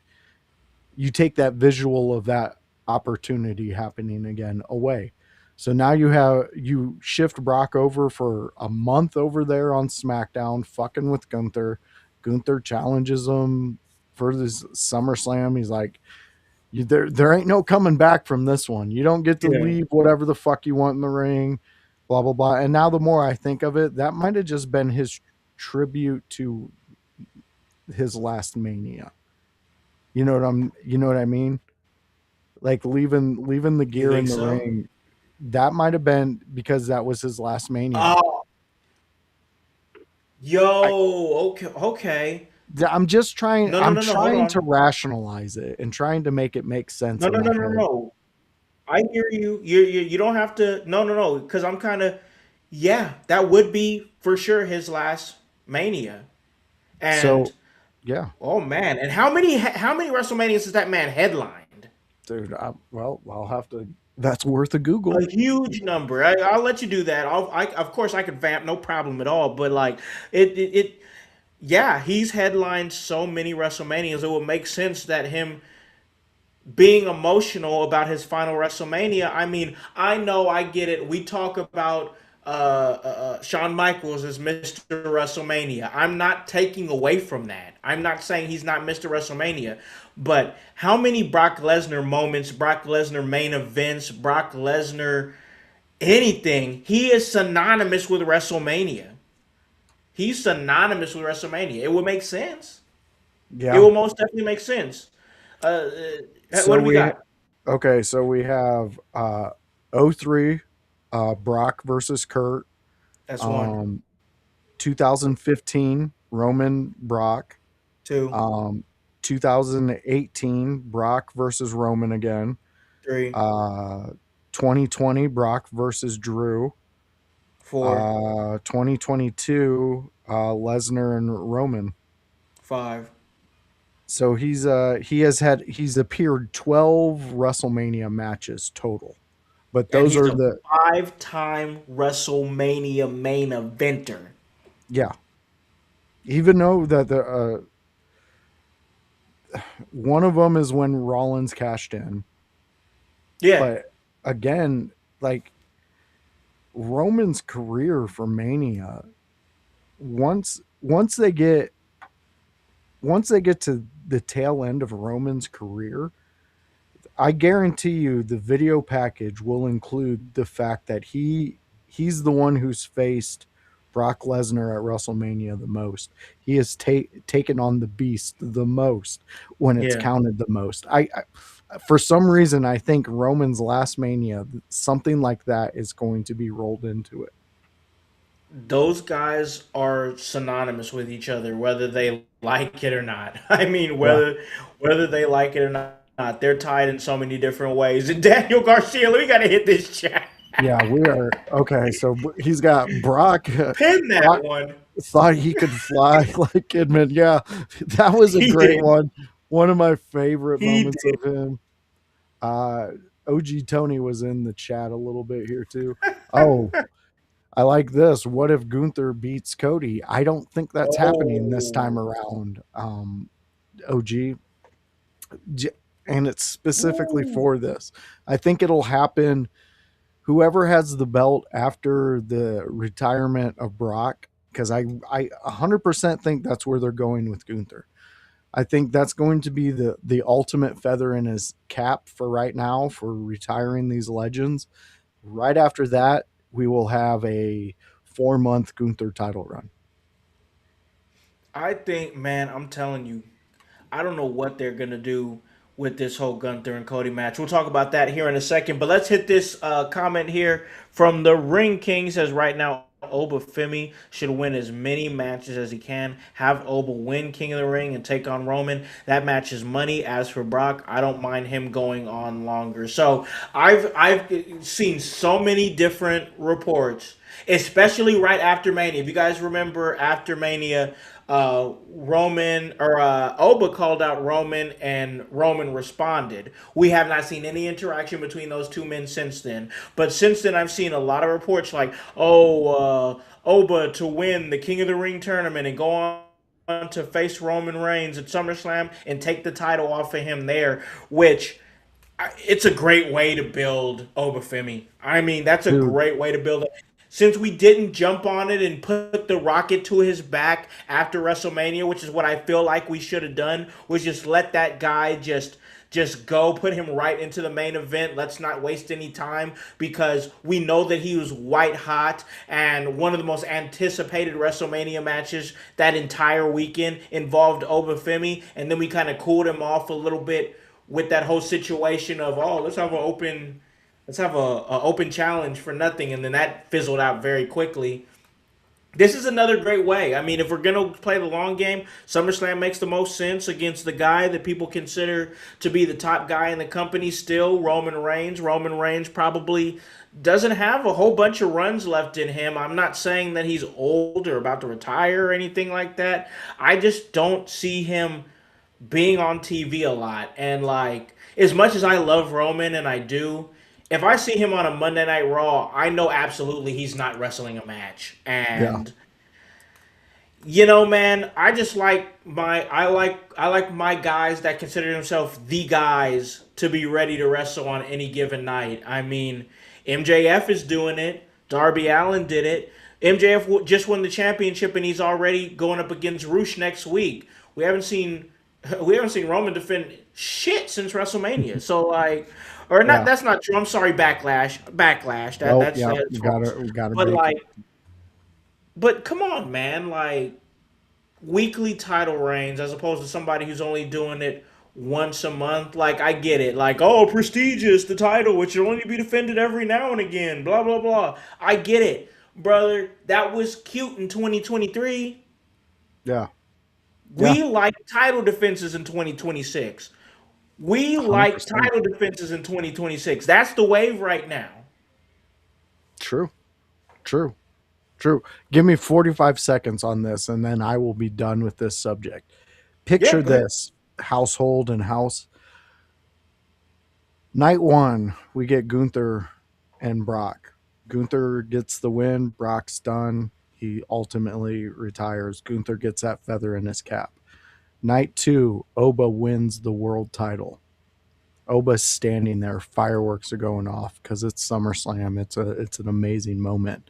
you take that visual of that opportunity happening again away. So now you shift Brock over for a month over there on SmackDown, fucking with Gunther. Gunther challenges him for this SummerSlam. He's like, there ain't no coming back from this one. You don't get to Yeah. leave whatever the fuck you want in the ring, blah blah blah. And now the more I think of it, that might have just been his tribute to his last Mania. You know what I mean? Like leaving the You gear in think the so? ring. That might have been because that was his last Mania. Oh, I, yo, okay. I'm just trying. No, no, I'm no, no. Hold trying to on. rationalize it and trying to make it make sense No, in no, my no, no, head. no. I hear you. You don't have to. No. Because I'm kind of. Yeah, that would be for sure his last Mania. And So, yeah, oh man, and how many WrestleManias has that man headlined? dude. Well, I'll have to. That's worth a Google. A huge number. I'll let you do that. Of course I could vamp, no problem at all. But like yeah, he's headlined so many WrestleManias. It would make sense that him being emotional about his final WrestleMania. I mean, I know, I get it. We talk about Shawn Michaels as Mr. WrestleMania. I'm not taking away from that. I'm not saying he's not Mr. WrestleMania, but how many Brock Lesnar moments, Brock Lesnar main events, Brock Lesnar anything? He is synonymous with WrestleMania. He's synonymous with WrestleMania. It would make sense. It Yeah. will most definitely make sense. Uh, what So do we we got? okay. So we have '03 Brock versus Kurt. That's one, Um, 2015 Roman Brock. two, Um, 2018 Brock versus Roman again. 3, Uh, 2020 Brock versus Drew. 4, 2022 Lesnar and Roman. 5. So he's appeared 12 WrestleMania matches total. But And those he's are a the 5-time WrestleMania main eventer. yeah. Even though that the one of them is when Rollins cashed in, Yeah. but again, like Roman's career for Mania, once they get to the tail end of Roman's career, I guarantee you the video package will include the fact that he's the one who's faced Brock Lesnar at WrestleMania the most. He has taken on the beast the most when it's Yeah. counted the most. For some reason I think Roman's last Mania, something like that is going to be rolled into it. Those guys are synonymous with each other, whether they like it or not. I mean, Yeah. whether they like it or not, they're tied in so many different ways. And Daniel Garcia, we gotta hit this chat. Yeah, we are okay. So he's got Brock. Pin that Brock one. thought he could fly like Kidman. Yeah, that was a He great did. one. One of my favorite He moments did. of him. Uh, OG Tony was in the chat a little bit here too. Oh, I like this. What if Gunther beats Cody? I don't think that's happening this time Oh. around. OG, and it's specifically Ooh. for this. I think it'll happen whoever has the belt after the retirement of Brock, because I 100% think that's where they're going with Gunther. I think that's going to be the ultimate feather in his cap for right now for retiring these legends. Right after that, we will have a 4-month Gunther title run. I think, man, I'm telling you, I don't know what they're gonna do with this whole Gunther and Cody match. We'll talk about that here in a second. But let's hit this comment here from the Ring King. He says right now Oba Femi should win as many matches as he can. Have Oba win King of the Ring and take on Roman. That match is money. As for Brock, I don't mind him going on longer. So I've seen so many different reports, especially right after Mania. If you guys remember after Mania, Roman or Oba called out Roman, and Roman responded. We have not seen any interaction between those two men since then. But since then, I've seen a lot of reports like, Oba to win the King of the Ring tournament and go on to face Roman Reigns at SummerSlam and take the title off of him there, which it's a great way to build Obafemi. I mean, that's a Dude, great way to build it. Since we didn't jump on it and put the rocket to his back after WrestleMania, which is what I feel like we should have done, was just let that guy just go, put him right into the main event. Let's not waste any time because we know that he was white hot, and one of the most anticipated WrestleMania matches that entire weekend involved Obafemi, and then we kind of cooled him off a little bit with that whole situation of, oh, let's have a open challenge for nothing, and then that fizzled out very quickly. This is another great way. I mean, if we're gonna play the long game, SummerSlam makes the most sense against the guy that people consider to be the top guy in the company still, Roman Reigns. Roman Reigns probably doesn't have a whole bunch of runs left in him. I'm not saying that he's old or about to retire or anything like that. I just don't see him being on TV a lot. And like, as much as I love Roman and I do, if I see him on a Monday Night Raw, I know absolutely he's not wrestling a match. yeah, And man, I just like I like my guys that consider themselves the guys to be ready to wrestle on any given night. I mean, MJF is doing it. Darby Allin did it. MJF just won the championship and he's already going up against Roosh next week. We haven't seen we haven't seen Roman defend shit since WrestleMania. So like, or not. yeah. That's not true. I'm sorry, Backlash. Backlash. That Oh, that's yeah. that's false. We gotta But make it. like, but come on, man. Like, weekly title reigns as opposed to somebody who's only doing it once a month. Like, I get it. Like, oh, prestigious, the title, which should only be defended every now and again. Blah blah blah. I get it, brother. That was cute in 2023. Yeah, yeah, We like title defenses in 2026. We like 100%. title defenses in 2026. That's the wave right now. True. True. True. Give me 45 seconds on this and then I will be done with this subject. Yeah, Picture go ahead. this household and house. Night one, we get Gunther and Brock. Gunther gets the win. Brock's done. He ultimately retires. Gunther gets that feather in his cap. Night two, Oba wins the world title. Oba's standing there. Fireworks are going off because it's SummerSlam. It's an amazing moment.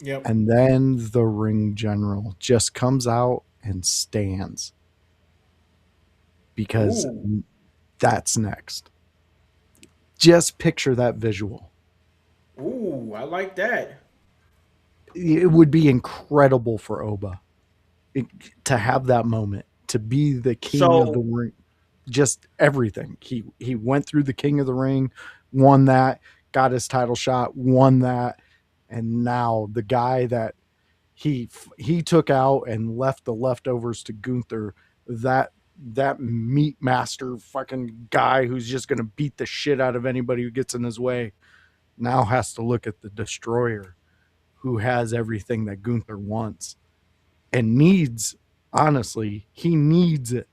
Yep. And then the ring general just comes out and stands because Ooh. that's next. Just picture that visual. Ooh, I like that. It would be incredible for Oba to have that moment, to be the king of the So, ring, just everything. He went through the king of the ring, won that, got his title shot, won that, and now the guy that he took out and left the leftovers to Gunther, that meat master fucking guy who's just going to beat the shit out of anybody who gets in his way, now has to look at the destroyer who has everything that Gunther wants and needs. Honestly, he needs it,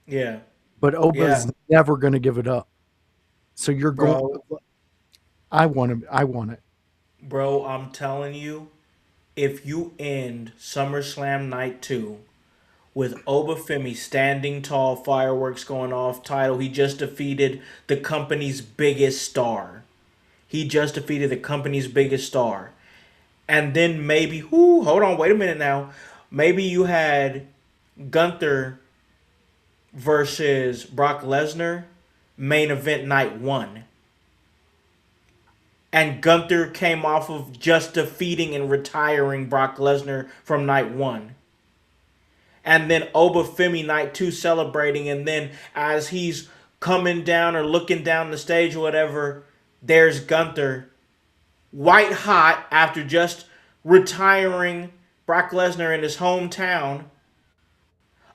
yeah. but Yeah, Oba's never going to give it up. So you're going. bro. I want him. I want it. Bro, I'm telling you, if you end SummerSlam Night 2 with Obafemi standing tall, fireworks going off, title, he just defeated the company's biggest star. He just defeated the company's biggest star. And then maybe, whoo, hold on, wait a minute now. Maybe you had Gunther versus Brock Lesnar, main event night 1. And Gunther came off of just defeating and retiring Brock Lesnar from night 1. And then Obafemi night 2 celebrating, and then as he's coming down or looking down the stage or whatever, there's Gunther white hot after just retiring Brock Lesnar in his hometown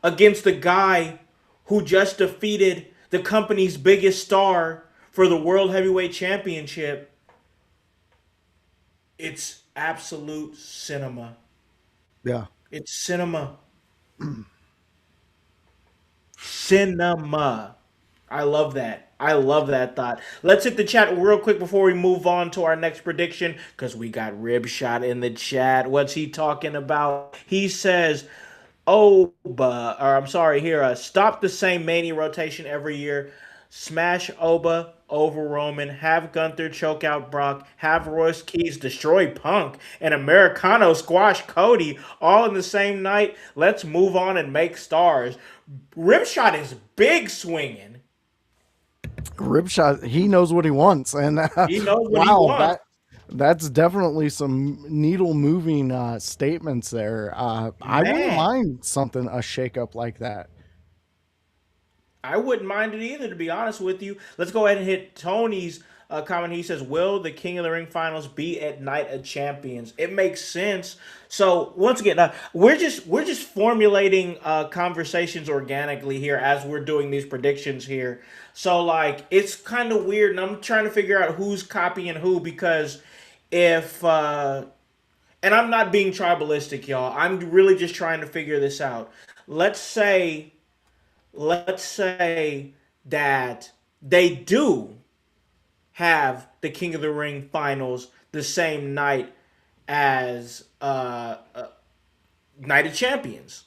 against the guy who just defeated the company's biggest star for the World Heavyweight Championship. It's absolute cinema. Yeah. It's cinema. Cinema. I love that. I love that thought. Let's hit the chat real quick before we move on to our next prediction because we got Rib Shot in the chat. What's he talking about? He says, Oba, or I'm sorry, here, stop the same Mania rotation every year. Smash Oba over Roman, have Gunther choke out Brock, have Royce Keys destroy Punk, and Americano squash Cody all in the same night. Let's move on and make stars. Rimshot is big swinging. Ripshot, he knows what he wants, and He knows what he wow, wants. that's definitely some needle moving statements there. I wouldn't Man, mind something a shakeup like that. I wouldn't mind it either, to be honest with you. Let's go ahead and hit Tony's comment. He says, "Will the King of the Ring finals be at Night of Champions?" It makes sense. So once again, we're just formulating conversations organically here as we're doing these predictions here. So like it's kind of weird, and I'm trying to figure out who's copying who because if and I'm not being tribalistic, y'all. I'm really just trying to figure this out. Let's say let's say that they do have the King of the Ring finals the same night as Night of Champions.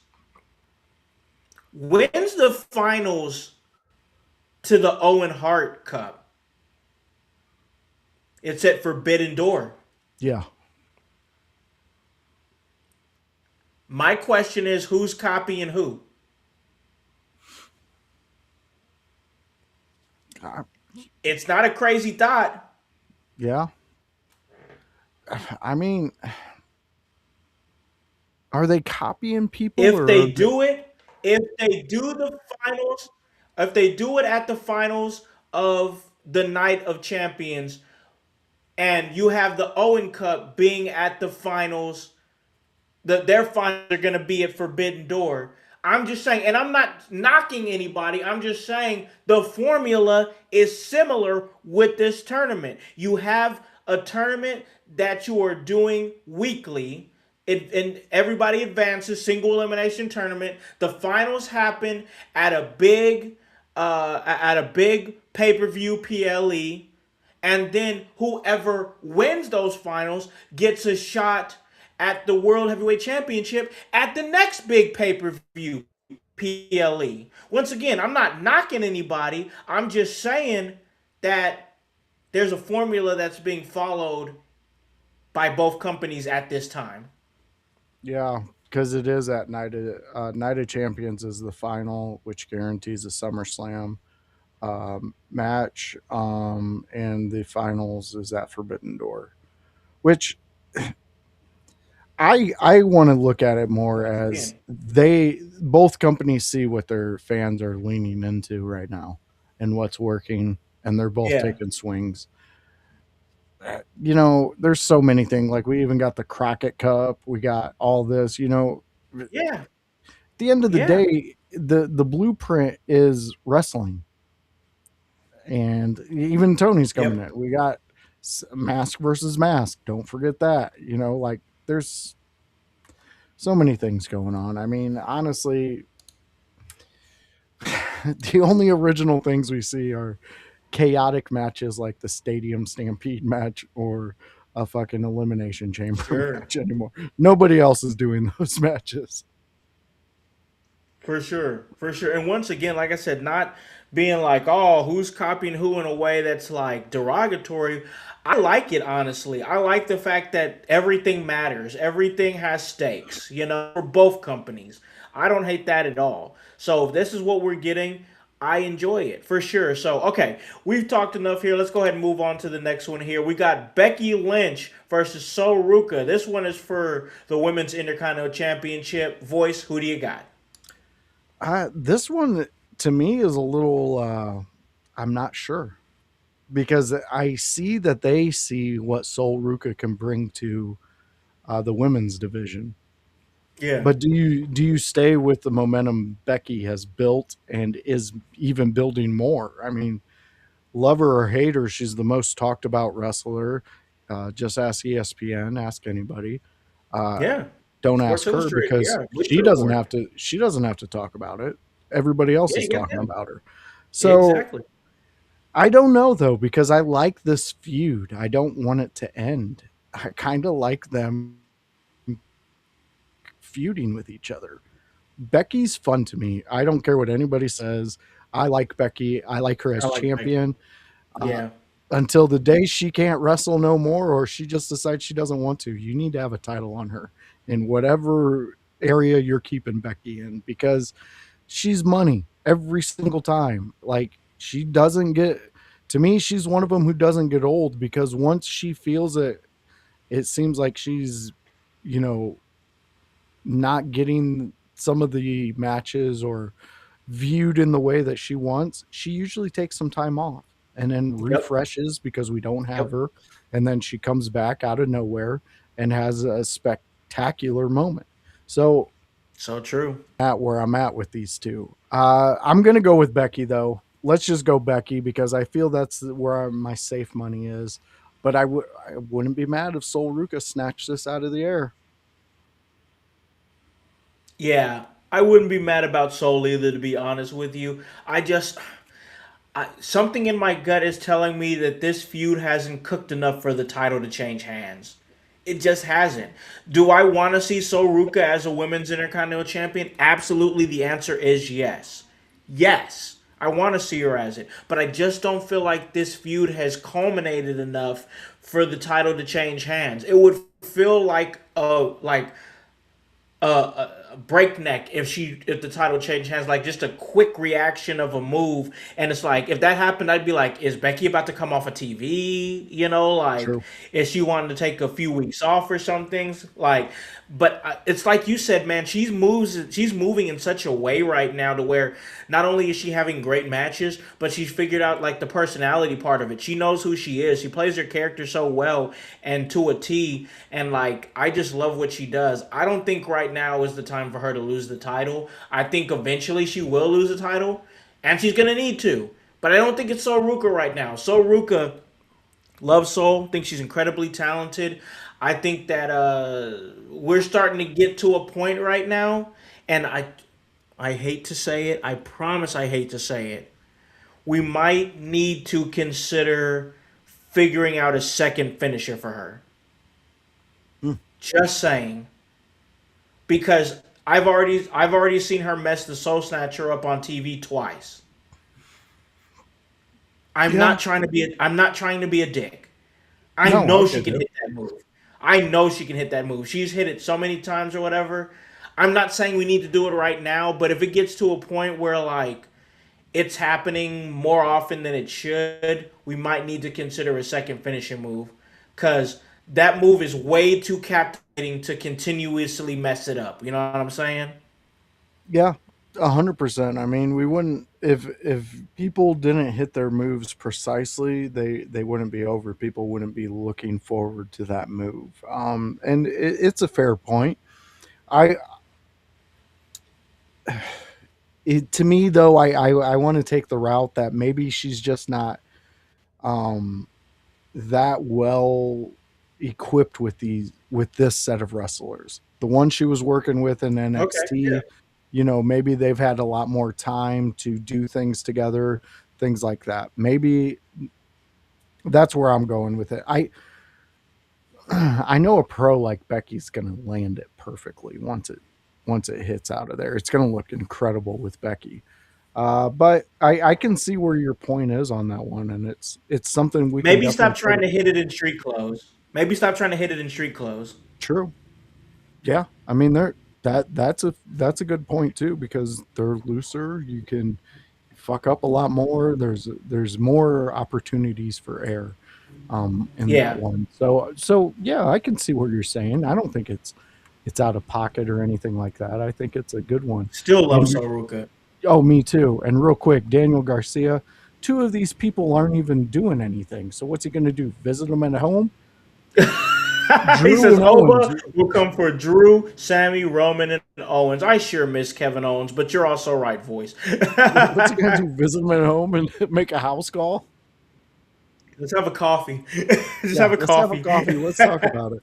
When's the finals to the Owen Hart Cup? It's at Forbidden Door. Yeah. My question is who's copying who? Uh, It's not a crazy thought. yeah. I mean, are they copying people If or they do it, if they do the finals, if they do it at the finals of the Night of Champions, and you have the Owen Cup being at the finals, their finals are going to be at Forbidden Door. I'm just saying, and I'm not knocking anybody. I'm just saying the formula is similar with this tournament. You have a tournament that you are doing weekly. And everybody advances, single elimination tournament. The finals happen at a big pay-per-view PLE, and then whoever wins those finals gets a shot at the World Heavyweight Championship at the next big pay-per-view PLE. Once again, I'm not knocking anybody. I'm just saying that there's a formula that's being followed by both companies at this time. Yeah, because it is at Night of Champions is the final, which guarantees a SummerSlam match, and the finals is at Forbidden Door, which I want to look at it more Once as again, they both companies see what their fans are leaning into right now and what's working, and they're both yeah, taking swings. There's so many things. Like we even got the Crockett Cup. We got all this. At yeah, the end of the yeah, day, the blueprint is wrestling, and even Tony's coming yep, in. We got mask versus mask. Don't forget that. Like there's so many things going on. I mean, honestly, the only original things we see are chaotic matches like the Stadium Stampede match or a fucking Elimination Chamber sure. match anymore. Nobody else is doing those matches. For sure, for sure. And once again, like I said, not being like, oh, who's copying who in a way that's like derogatory. I like it, honestly. I like the fact that everything matters, everything has stakes, for both companies. I don't hate that at all. So if this is what we're getting, I enjoy it for sure. So, okay, we've talked enough here. Let's go ahead and move on to the next one here. We got Becky Lynch versus Sol Ruka. This one is for the Women's Intercontinental Championship. Voice, who do you got? This one to me is a little. I'm not sure because I see that they see what Sol Ruka can bring to the women's division. Yeah. But do you stay with the momentum Becky has built and is even building more? I mean, love her or hate her, she's the most talked about wrestler. Just ask ESPN, ask anybody. Uh, Yeah. don't Sports ask her Illustrated. because Yeah. she Bleacher doesn't Report. have to. She doesn't have to talk about it. Everybody else Yeah, is you got talking them. about her. So Exactly. I don't know though because I like this feud. I don't want it to end. I kind of like them feuding with each other. Becky's fun to me. I don't care what anybody says. I like Becky. I like her I as like Becky. champion. Uh, Yeah. until the day she can't wrestle no more or she just decides she doesn't want to, you need to have a title on her in whatever area you're keeping Becky in because she's money every single time. Like she doesn't get to me, she's one of them who doesn't get old because once she feels it, it seems like she's, you know, not getting some of the matches or viewed in the way that she wants, she usually takes some time off and then Yep. refreshes because we don't have Yep. her. And then she comes back out of nowhere and has a spectacular moment. So So true. at where I'm at with these two, I'm going to go with Becky though. Let's just go Becky because I feel that's where my safe money is. But I wouldn't be mad if Sol Ruka snatched this out of the air. Yeah. I wouldn't be mad about Soul either, to be honest with you. Something in my gut is telling me that this feud hasn't cooked enough for the title to change hands. It just hasn't. Do I want to see Sol Ruka as a women's intercontinental champion? Absolutely. The answer is yes. Yes. I want to see her as it, but I just don't feel like this feud has culminated enough for the title to change hands. It would feel like a breakneck if the title changed hands, like just a quick reaction of a move. And it's like if that happened, I'd be like, is Becky about to come off of TV? Like True. is she wanting to take a few weeks off or something? Like, but it's like you said, man. She's moving in such a way right now to where not only is she having great matches, but she's figured out like the personality part of it. She knows who she is. She plays her character so well and to a T. And like I just love what she does. I don't think right now is the time time for her to lose the title. I think eventually she will lose the title, and she's gonna need to. But I don't think it's So Ruka right now. So Ruka loves Soul. Think she's incredibly talented. I think that we're starting to get to a point right now, and I hate to say it. I promise I hate to say it. We might need to consider figuring out a second finisher for her. Hmm. Just saying, because I've already seen her mess the Soul Snatcher up on TV twice. Yeah. I'm not trying to be a dick. I No, I know she get can you. hit that move. I know she can hit that move. She's hit it so many times or whatever. I'm not saying we need to do it right now, but if it gets to a point where like it's happening more often than it should, we might need to consider a second finishing move cuz that move is way too captivating to continuously mess it up. You know what I'm saying? Yeah, 100%. I mean, we wouldn't if people didn't hit their moves precisely, they wouldn't be over. People wouldn't be looking forward to that move. And it's a fair point. I to me though, I want to take the route that maybe she's just not um that well equipped with this set of wrestlers. The one she was working with in Okay. Yeah. NXT, maybe they've had a lot more time to do things together, things like that. Maybe that's where I'm going with it. I know a pro like Becky's going to land it perfectly once it hits out of there. It's going to look incredible with Becky. But I can see where your point is on that one, and it's something we can Maybe definitely stop try trying to. to hit it in street clothes. Maybe stop trying to hit it in street clothes. True. Yeah, I mean that's a good point too because they're looser. You can fuck up a lot more. There's more opportunities for error in that Yeah. one. So yeah, I can see what you're saying. I don't think it's out of pocket or anything like that. I think it's a good one. Still love And Soruka. oh, me too. And real quick, Daniel Garcia. Two of these people aren't even doing anything. So what's he going to do? Visit them at home? He Drew says and Owens. Oba will come for Drew, Sammy, Roman, and Owens. I sure miss Kevin Owens, but you're also right, voice. What's he going to do? Visit them at home and make a house call? Let's have a coffee. Just Yeah, have a let's have a coffee. coffee. Let's talk about it.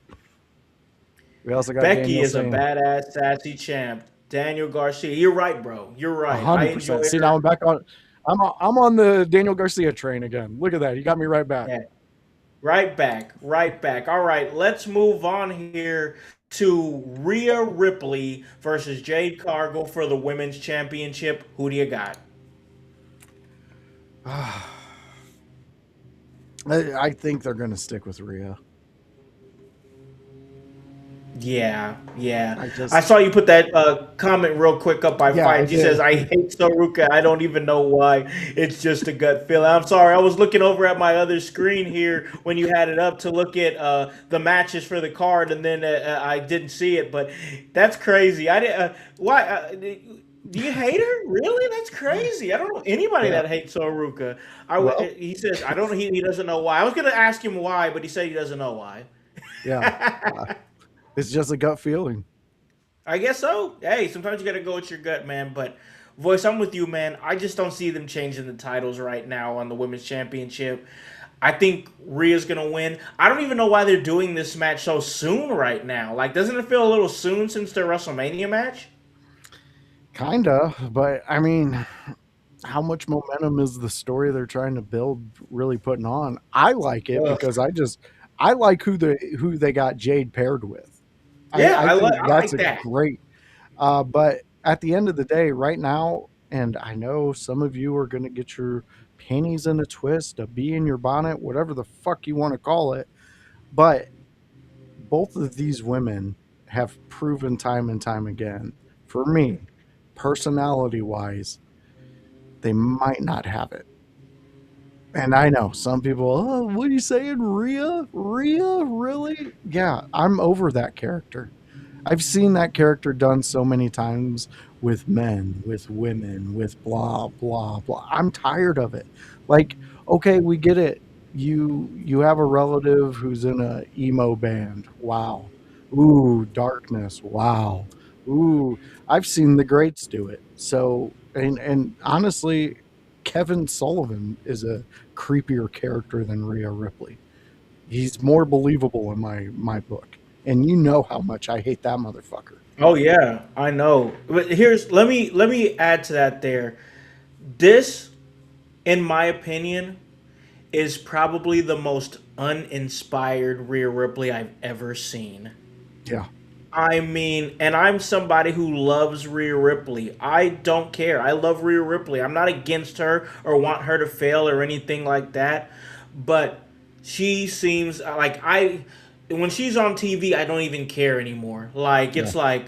We also got Becky Daniel is a saying badass, sassy champ. Daniel Garcia. You're right, bro. You're right. I enjoy 100%. See, now her. I'm back on. I'm on the Daniel Garcia train again. Look at that. He got me right back. Yeah. Right back. Right back. All right. Let's move on here to Rhea Ripley versus Jade Cargill for the women's championship. Who do you got? I think they're going to stick with Rhea. Yeah, yeah. I I just, saw you put that comment real quick up by yeah, I Fight. She says, did. I hate Soruka. I don't even know why. It's just a gut feeling. I'm sorry. I was looking over at my other screen here when you had it up to look at the matches for the card, and then I didn't see it. But that's crazy. I didn't. Why? Do you hate her? Really? That's crazy. I don't know anybody Yeah. that hates Soruka. Well, He says, I don't know. He doesn't know why. I was going to ask him why, but he said he doesn't know why. yeah. It's just a gut feeling. I guess so. Hey, sometimes you got to go with your gut, man. But voice, I'm with you, man. I just don't see them changing the titles right now on the women's championship. I think Rhea's gonna win. I don't even know why they're doing this match so soon right now. Like, doesn't it feel a little soon since their WrestleMania match? Kinda, but I mean, how much momentum is the story they're trying to build really putting on? I like it Ugh. because I like who they got Jade paired with. Yeah, I think I that's like a that. great. But at the end of the day, right now, and I know some of you are going to get your panties in a twist, a bee in your bonnet, whatever the fuck you want to call it. But both of these women have proven time and time again, for me, personality wise, they might not have it. And I know some people, oh, what are you saying? Rhea? Rhea? Really? Yeah, I'm over that character. I've seen that character done so many times with men, with women, with blah blah blah. I'm tired of it. Like, okay, we get it. You have a relative who's in a emo band. Wow. Ooh, darkness. Wow. Ooh, I've seen the greats do it. So, and honestly, Kevin Sullivan is a creepier character than Rhea Ripley. He's more believable in my book. And you know how much I hate that motherfucker. Oh yeah, I know. But here's let me add to that there. This, in my opinion, is probably the most uninspired Rhea Ripley I've ever seen. Yeah. I mean, and I'm somebody who loves Rhea Ripley. I don't care. I love Rhea Ripley. I'm not against her or want her to fail or anything like that. But she seems like when she's on TV, I don't even care anymore. Like Yeah. it's like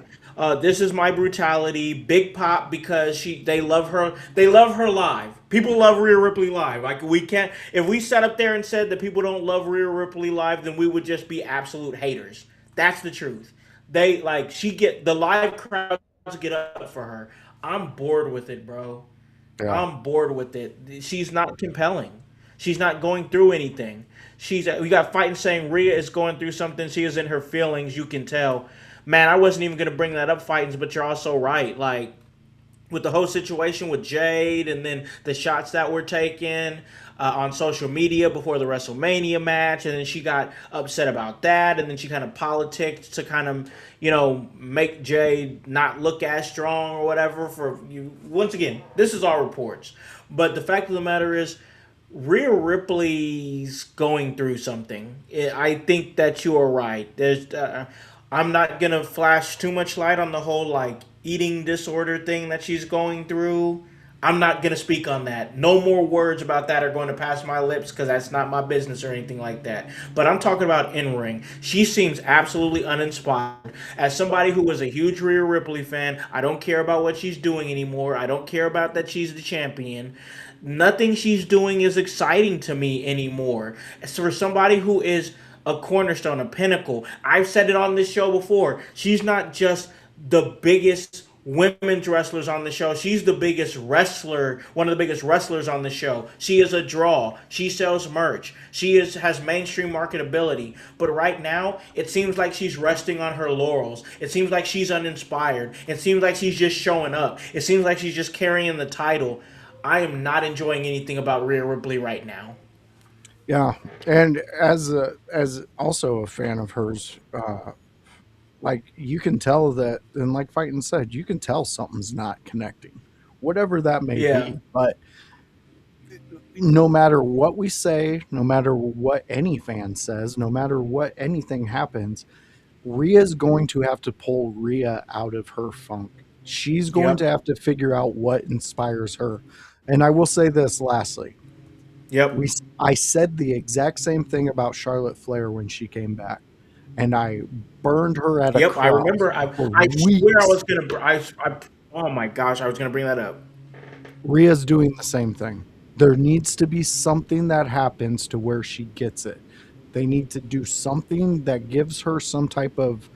this is my brutality, big pop because they love her. They love her live. People love Rhea Ripley live. Like we can't. If we sat up there and said that people don't love Rhea Ripley live, then we would just be absolute haters. That's the truth. They like she get the live crowds get up for her. I'm bored with it, bro. Yeah. I'm bored with it. She's not compelling. She's not going through anything. We got fighting saying Rhea is going through something. She is in her feelings. You can tell. Man, I wasn't even gonna bring that up, fightings, but you're also right. Like with the whole situation with Jade and then the shots that were taken on social media before the WrestleMania match, and then she got upset about that, and then she kind of politicked to kind of make Jade not look as strong or whatever. For you, once again, this is all reports, but the fact of the matter is, Rhea Ripley's going through something. I think that you are right. I'm not gonna flash too much light on the whole like eating disorder thing that she's going through. I'm not gonna speak on that. No more words about that are going to pass my lips because that's not my business or anything like that. But I'm talking about in ring. She seems absolutely uninspired. As somebody who was a huge Rhea Ripley fan, I don't care about what she's doing anymore. I don't care about that she's the champion. Nothing she's doing is exciting to me anymore. As for somebody who is a cornerstone, a pinnacle, I've said it on this show before. She's not just the biggest women's wrestlers on the show. She's the biggest wrestler, one of the biggest wrestlers on the show. She is a draw. She sells merch. She has mainstream marketability. But right now, it seems like she's resting on her laurels. It seems like she's uninspired. It seems like she's just showing up. It seems like she's just carrying the title. I am not enjoying anything about Rhea Ripley right now. Yeah. And as also a fan of hers, like you can tell that, and like Fighton said, you can tell something's not connecting, whatever that may Yeah. be. But no matter what we say, no matter what any fan says, no matter what anything happens, Rhea's going to have to pull Rhea out of her funk. She's going to Yep. have to figure out what inspires her. And I will say this lastly. Yep. I said the exact same thing about Charlotte Flair when she came back, and I burned her at a Yep. I cross remember. I for I swear I weeks. was gonna. Oh my gosh, I was gonna bring that up. Rhea's doing the same thing. There needs to be something that happens to where she gets it. They need to do something that gives her some type of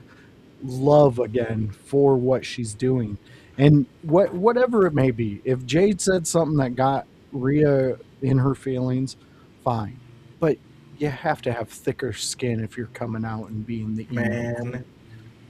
love again for what she's doing. And whatever it may be, if Jade said something that got Rhea in her feelings, fine. But you have to have thicker skin if you're coming out and being the emo Man. queen.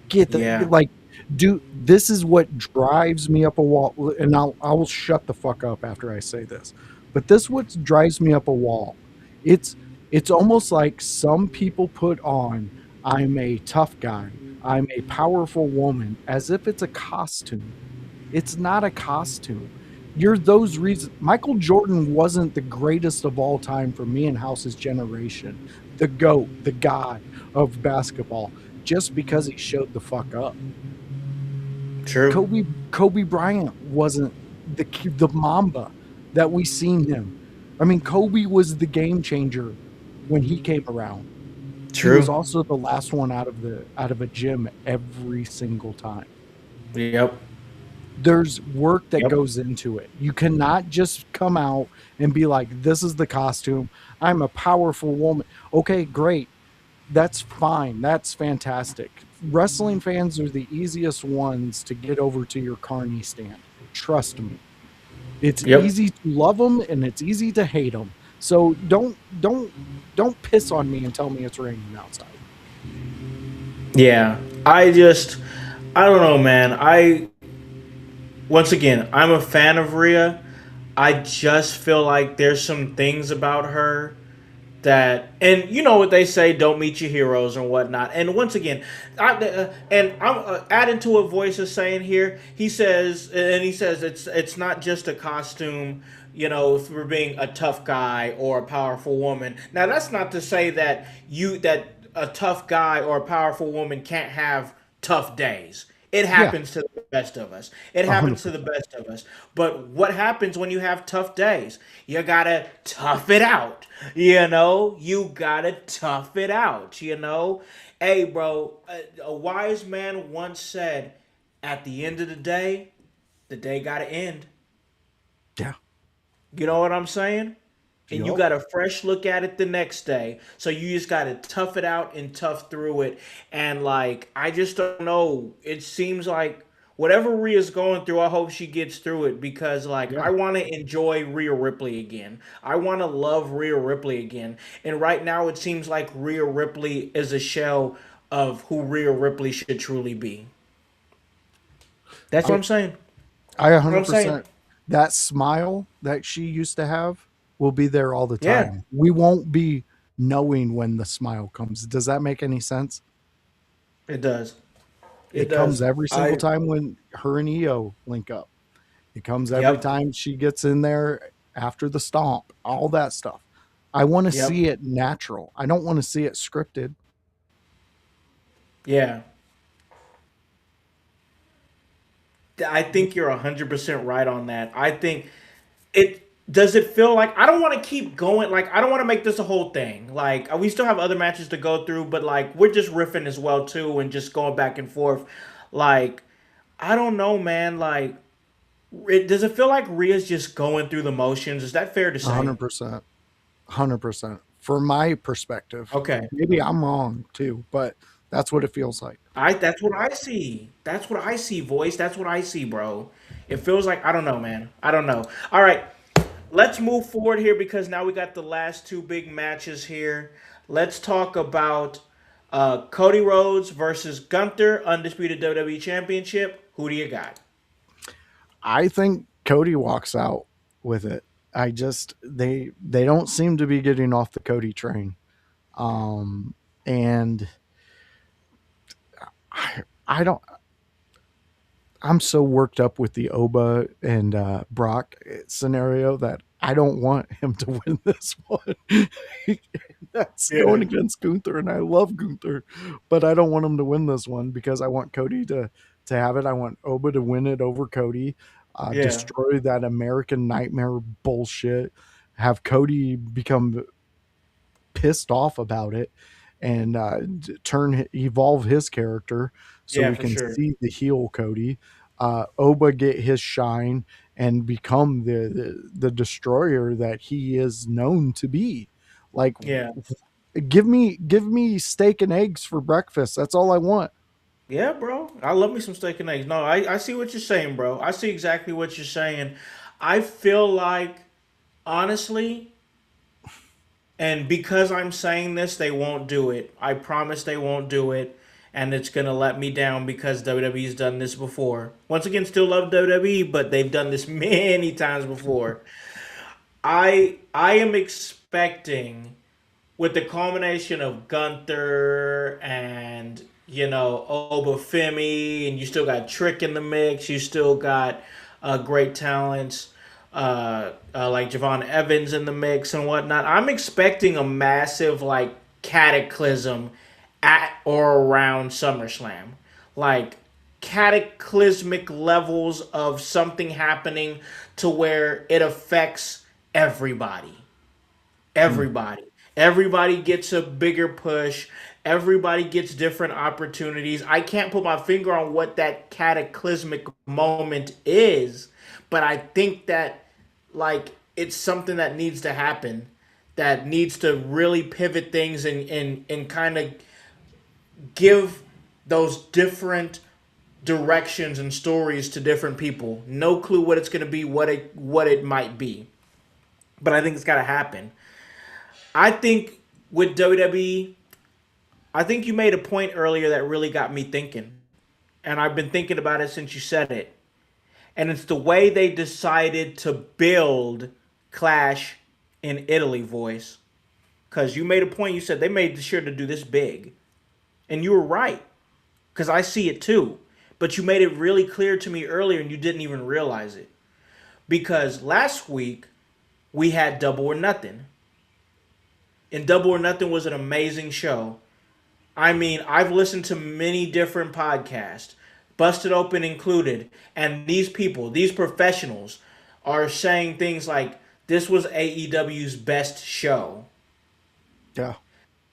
Get the Yeah. like do this is what drives me up a wall, and I will shut the fuck up after I say this. But this what drives me up a wall. It's it's almost like some people put on I'm a tough guy. I'm a powerful woman as if it's a costume. It's not a costume. You're those reasons. Michael Jordan wasn't the greatest of all time for me and House's generation, the GOAT, the god of basketball, just because he showed the fuck up. True. Kobe Bryant wasn't the Mamba that we seen him. I mean, Kobe was the game changer when he came around. He was True. also the last one out of a gym every single time. Yep. There's work that Yep. goes into it. You cannot just come out and be like, this is the costume. I'm a powerful woman. Okay, great. That's fine. That's fantastic. Wrestling fans are the easiest ones to get over to your carny stand. Trust me. It's Yep. easy to love them and it's easy to hate them. So don't piss on me and tell me it's raining outside. Yeah. I just I don't know, man. I once again, I'm a fan of Rhea. I just feel like there's some things about her that, and you know what they say, don't meet your heroes and whatnot. And once again, and I'm adding to what Voice is saying here. He says it's not just a costume, you know, for being a tough guy or a powerful woman. Now that's not to say that a tough guy or a powerful woman can't have tough days. It Yeah, happens to the best of us. It happens to the 100%. best of us. But what happens when you have tough days? You gotta tough it out. You gotta tough it out. Hey, bro, a wise man once said, at the end of the day gotta end. Yeah. You know what I'm saying? And you Yup. got a fresh look at it the next day. So you just got to tough it out and tough through it. And like, I just don't know. It seems like whatever Rhea's going through, I hope she gets through it because like Yeah. I want to enjoy Rhea Ripley again. I want to love Rhea Ripley again. And right now it seems like Rhea Ripley is a shell of who Rhea Ripley should truly be. That's what I I'm saying. I What I'm saying. 100%. That smile that she used to have will be there all the Yeah, time. We won't be knowing when the smile comes. Does that make any sense? it does. It It comes does. every single I time when her and EO link up. It comes every Yep. time she gets in there after the stomp, all that stuff. I want to Yep. see it natural. I don't want to see it scripted. Yeah. I think you're 100% right on that. I think it does it feel like I don't want to keep going, like I don't want to make this a whole thing. Like we still have other matches to go through, but like we're just riffing as well too and just going back and forth. Like I don't know, man, like does it feel like Rhea's just going through the motions? Is that fair to say? 100%. 100%. From my perspective, Okay. maybe I'm wrong too, but that's what it feels like. I That's what I see. That's what I see, voice. That's what I see, bro. It feels like I don't know, man. I don't know. All right. Let's move forward here because now we got the last two big matches here. Let's talk about Cody Rhodes versus Gunther, undisputed WWE Championship. Who do you got? I think Cody walks out with it. I just they don't seem to be getting off the Cody train. And I don't I'm so worked up with the Oba and Brock scenario that I don't want him to win this one. That's going Yeah, against Gunther, and I love Gunther, but I don't want him to win this one because I want Cody to have it. I want Oba to win it over Cody, yeah, destroy that American Nightmare bullshit, have Cody become pissed off about it and evolve his character so yeah, we for can sure. see the heel Cody. Oba get his shine and become the destroyer that he is known to be. Like, Yeah, give me steak and eggs for breakfast. That's all I want. yeah, bro. I love me some steak and eggs. No, I see what you're saying, bro. I see exactly what you're saying. I feel like, honestly, and because I'm saying this, they won't do it. I promise they won't do it. And it's going to let me down because WWE's done this before. Once again, still love WWE, but they've done this many times before. I am expecting with the culmination of Gunther and Obafemi, and you still got Trick in the mix. You still got great talents like Javon Evans in the mix and whatnot. I'm expecting a massive like cataclysm at or around SummerSlam, like cataclysmic levels of something happening to where it affects everybody. Mm, Everybody. Everybody gets a bigger push. Everybody gets different opportunities. I can't put my finger on what that cataclysmic moment is, but I think that like it's something that needs to happen, that needs to really pivot things and kind of give those different directions and stories to different people. No clue what it's going to be, what it might be, but I think it's got to happen. I think with WWE, I think you made a point earlier that really got me thinking. and I've been thinking about it since you said it. And it's the way they decided to build Clash in Italy, voice. Because you made a point, you said they made sure to do this big. And you were right, because I see it too. But you made it really clear to me earlier and you didn't even realize it. Because last week, we had Double or Nothing. And Double or Nothing was an amazing show. I mean, I've listened to many different podcasts, Busted Open included, and these people, these professionals, are saying things like this was AEW's best show. Yeah.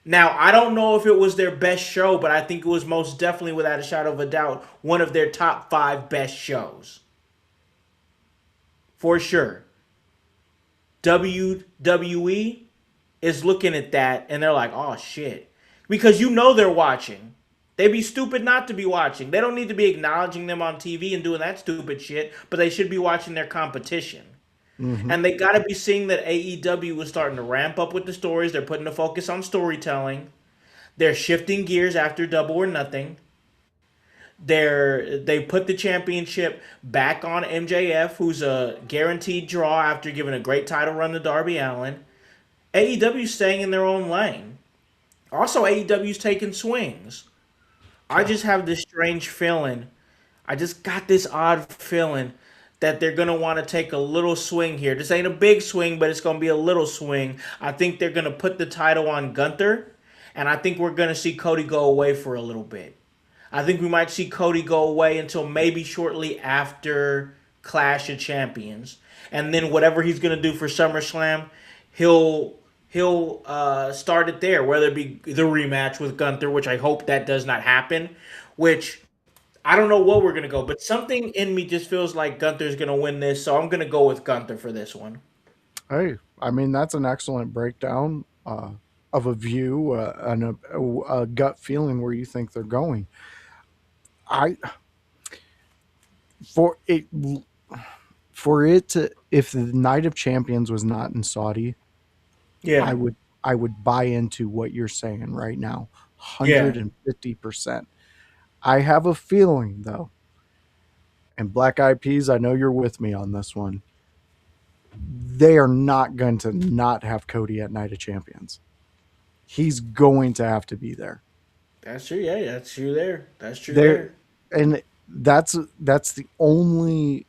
Now, I don't know if it was their best show, but I think it was most definitely, without a shadow of a doubt, one of their top five best shows. For sure. WWE is looking at that and they're like, oh shit. Because you know they're watching. They'd be stupid not to be watching. They don't need to be acknowledging them on TV and doing that stupid shit, but they should be watching their competition. Hmm. And they gotta be seeing that AEW is starting to ramp up with the stories. They're putting the focus on storytelling. They're shifting gears after Double or Nothing. They put the championship back on MJF, who's a guaranteed draw after giving a great title run to Darby Allin. AEW's staying in their own lane. Also, AEW's taking swings. I Yeah. just have this strange feeling. I just got this odd feeling that they're going to want to take a little swing here. This ain't a big swing, but it's going to be a little swing. I think they're going to put the title on Gunther, and I think we're going to see Cody go away for a little bit. I think we might see Cody go away until maybe shortly after Clash of Champions, and then whatever he's gonna do for SummerSlam, he'll he'll start it there. Whether it be the rematch with Gunther, which I hope that does not happen. Which I don't know what we're gonna go, but something in me just feels like Gunther's gonna win this, so I'm gonna go with Gunther for this one. Hey, I mean, that's an excellent breakdown of a view and a gut feeling where you think they're going. I for it for it to if the Night of Champions was not in Saudi, I Yeah, would I would buy into what you're saying right now, yeah, 150%. I have a feeling though, and Black Eyed Peas, I know you're with me on this one. They are not going to not have Cody at Night of Champions. He's going to have to be there. that's true. Yeah, that's true. There, that's true. There, There. and that's the only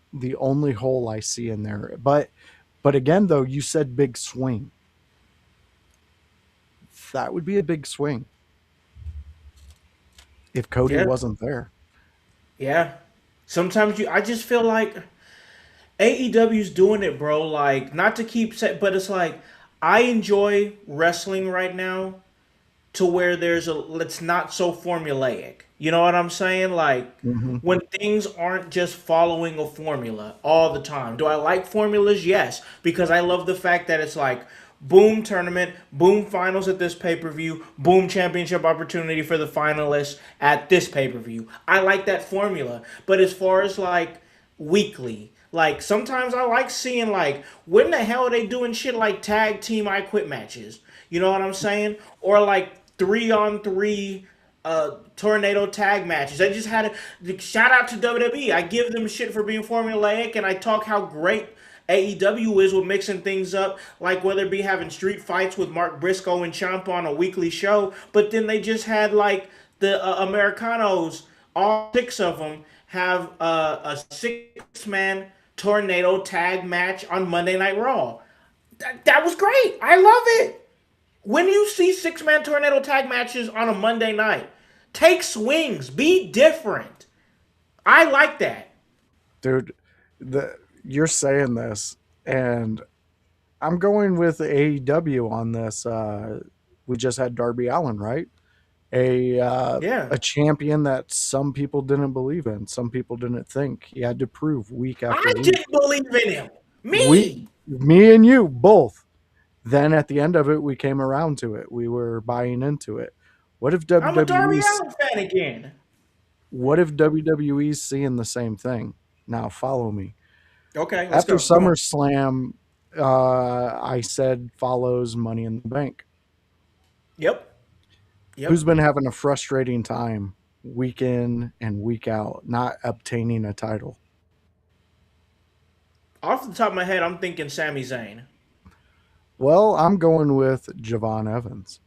hole I see in there. But again, though, you said big swing. That would be a big swing if Cody Yeah, wasn't there. yeah. Sometimes I just feel like AEW's doing it, bro. Like, not to keep set, but it's like I enjoy wrestling right now to where it's not so formulaic. You know what I'm saying? Like Hmm. when things aren't just following a formula all the time. Do I like formulas? Yes, because I love the fact that it's like boom tournament, boom finals at this pay-per-view, boom championship opportunity for the finalists at this pay-per-view. I like that formula. But as far as like weekly, like sometimes I like seeing like when the hell are they doing shit like tag team I quit matches? You know what I'm saying? Or like 3-on-3 tornado tag matches. I just had a shout out to WWE. I give them shit for being formulaic and I talk how great AEW is with mixing things up, like whether it be having street fights with Mark Briscoe and Ciampa on a weekly show, but then they just had like the Americanos, all six of them have a six-man tornado tag match on Monday Night Raw. That was great. I love it. When you see six-man tornado tag matches on a Monday night, take swings, be different. I like that. Dude, you're saying this, and I'm going with AEW on this. We just had Darby Allen, right? A uh, Yeah. a champion that some people didn't believe in, some people didn't think he had to prove week after I week. didn't believe in him. We, Me. me and you both. Then at the end of it, we came around to it. We were buying into it. What if I'm a Darby WWE's Allin fan again. what if WWE's seeing the same thing? Now follow me. Okay, let's After go. Come on. SummerSlam, I said follows Money in the Bank. Yep. Who's Yep. been having a frustrating time week in and week out, not obtaining a title? Off the top of my head, I'm thinking Sami Zayn. Well, I'm going with Javon Evans.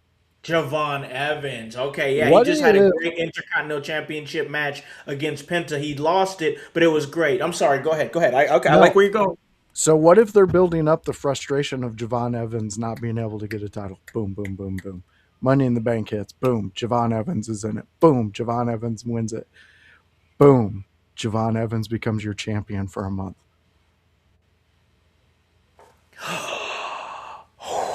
Javon Evans. Okay, yeah, he What just had a if great Intercontinental Championship match against Penta. He lost it, but it was great. I'm sorry. Go ahead. Go ahead. Okay, I like no? where you're going. So what if they're building up the frustration of Javon Evans not being able to get a title? Boom, boom, boom, boom. Money in the Bank hits. Boom. Javon Evans is in it. Boom. Javon Evans wins it. Boom. Javon Evans becomes your champion for a month.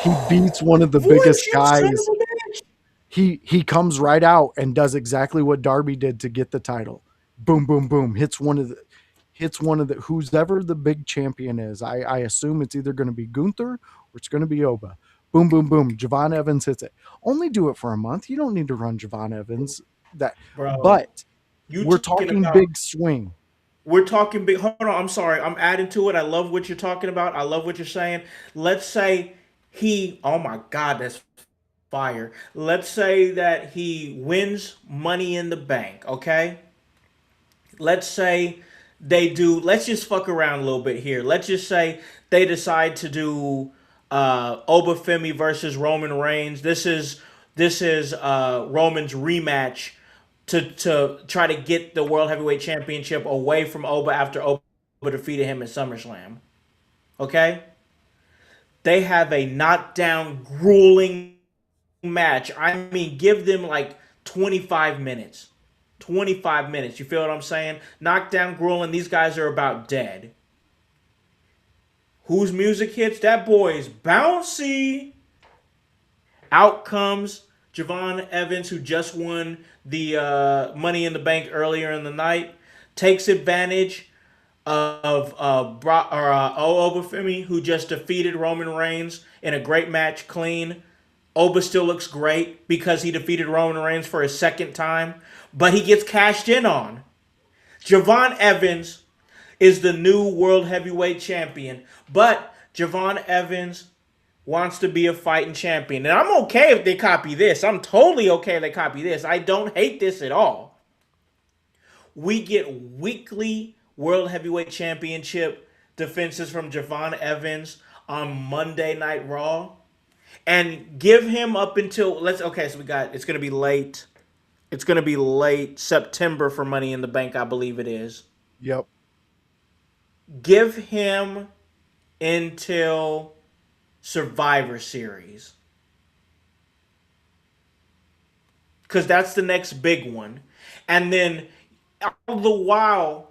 He beats one of the Would biggest you son guys. of a bitch? He comes right out and does exactly what Darby did to get the title. Boom, boom, boom. Hits one of the who's ever the big champion is. I assume it's either going to be Gunther or it's going to be Oba. Boom, boom, boom. Javon Evans hits it. Only do it for a month. You don't need to run Javon Evans. That, Bro, but you we're talking talking about big swing. we're talking big. Hold on, I'm sorry. I'm adding to it. I love what you're talking about. I love what you're saying. Let's say oh my God, that's fire. Let's say that he wins Money in the Bank, okay? Let's say let's just fuck around a little bit here. Let's just say they decide to do Obafemi versus Roman Reigns. This is Roman's rematch to try to get the World Heavyweight Championship away from Oba after Oba defeated him at SummerSlam. Okay? They have a knockdown, grueling match. I mean, give them like 25 minutes. 25 minutes. You feel what I'm saying? Knockdown, grueling. These guys are about dead. Whose music hits? That boy's bouncy. Out comes Javon Evans, who just won the Money in the Bank earlier in the night, takes advantage of Obafemi, who just defeated Roman Reigns in a great match, clean. Oba still looks great because he defeated Roman Reigns for his second time, but he gets cashed in on. Javon Evans is the new World Heavyweight Champion, but Javon Evans wants to be a fighting champion. And I'm okay if they copy this. I'm totally okay if they copy this. I don't hate this at all. We get weekly World Heavyweight Championship defenses from Javon Evans on Monday Night Raw. And give him up until so it's gonna be late. It's gonna be late September for Money in the Bank, I believe it is. Yep. Give him until Survivor Series. Because that's the next big one. And then all the while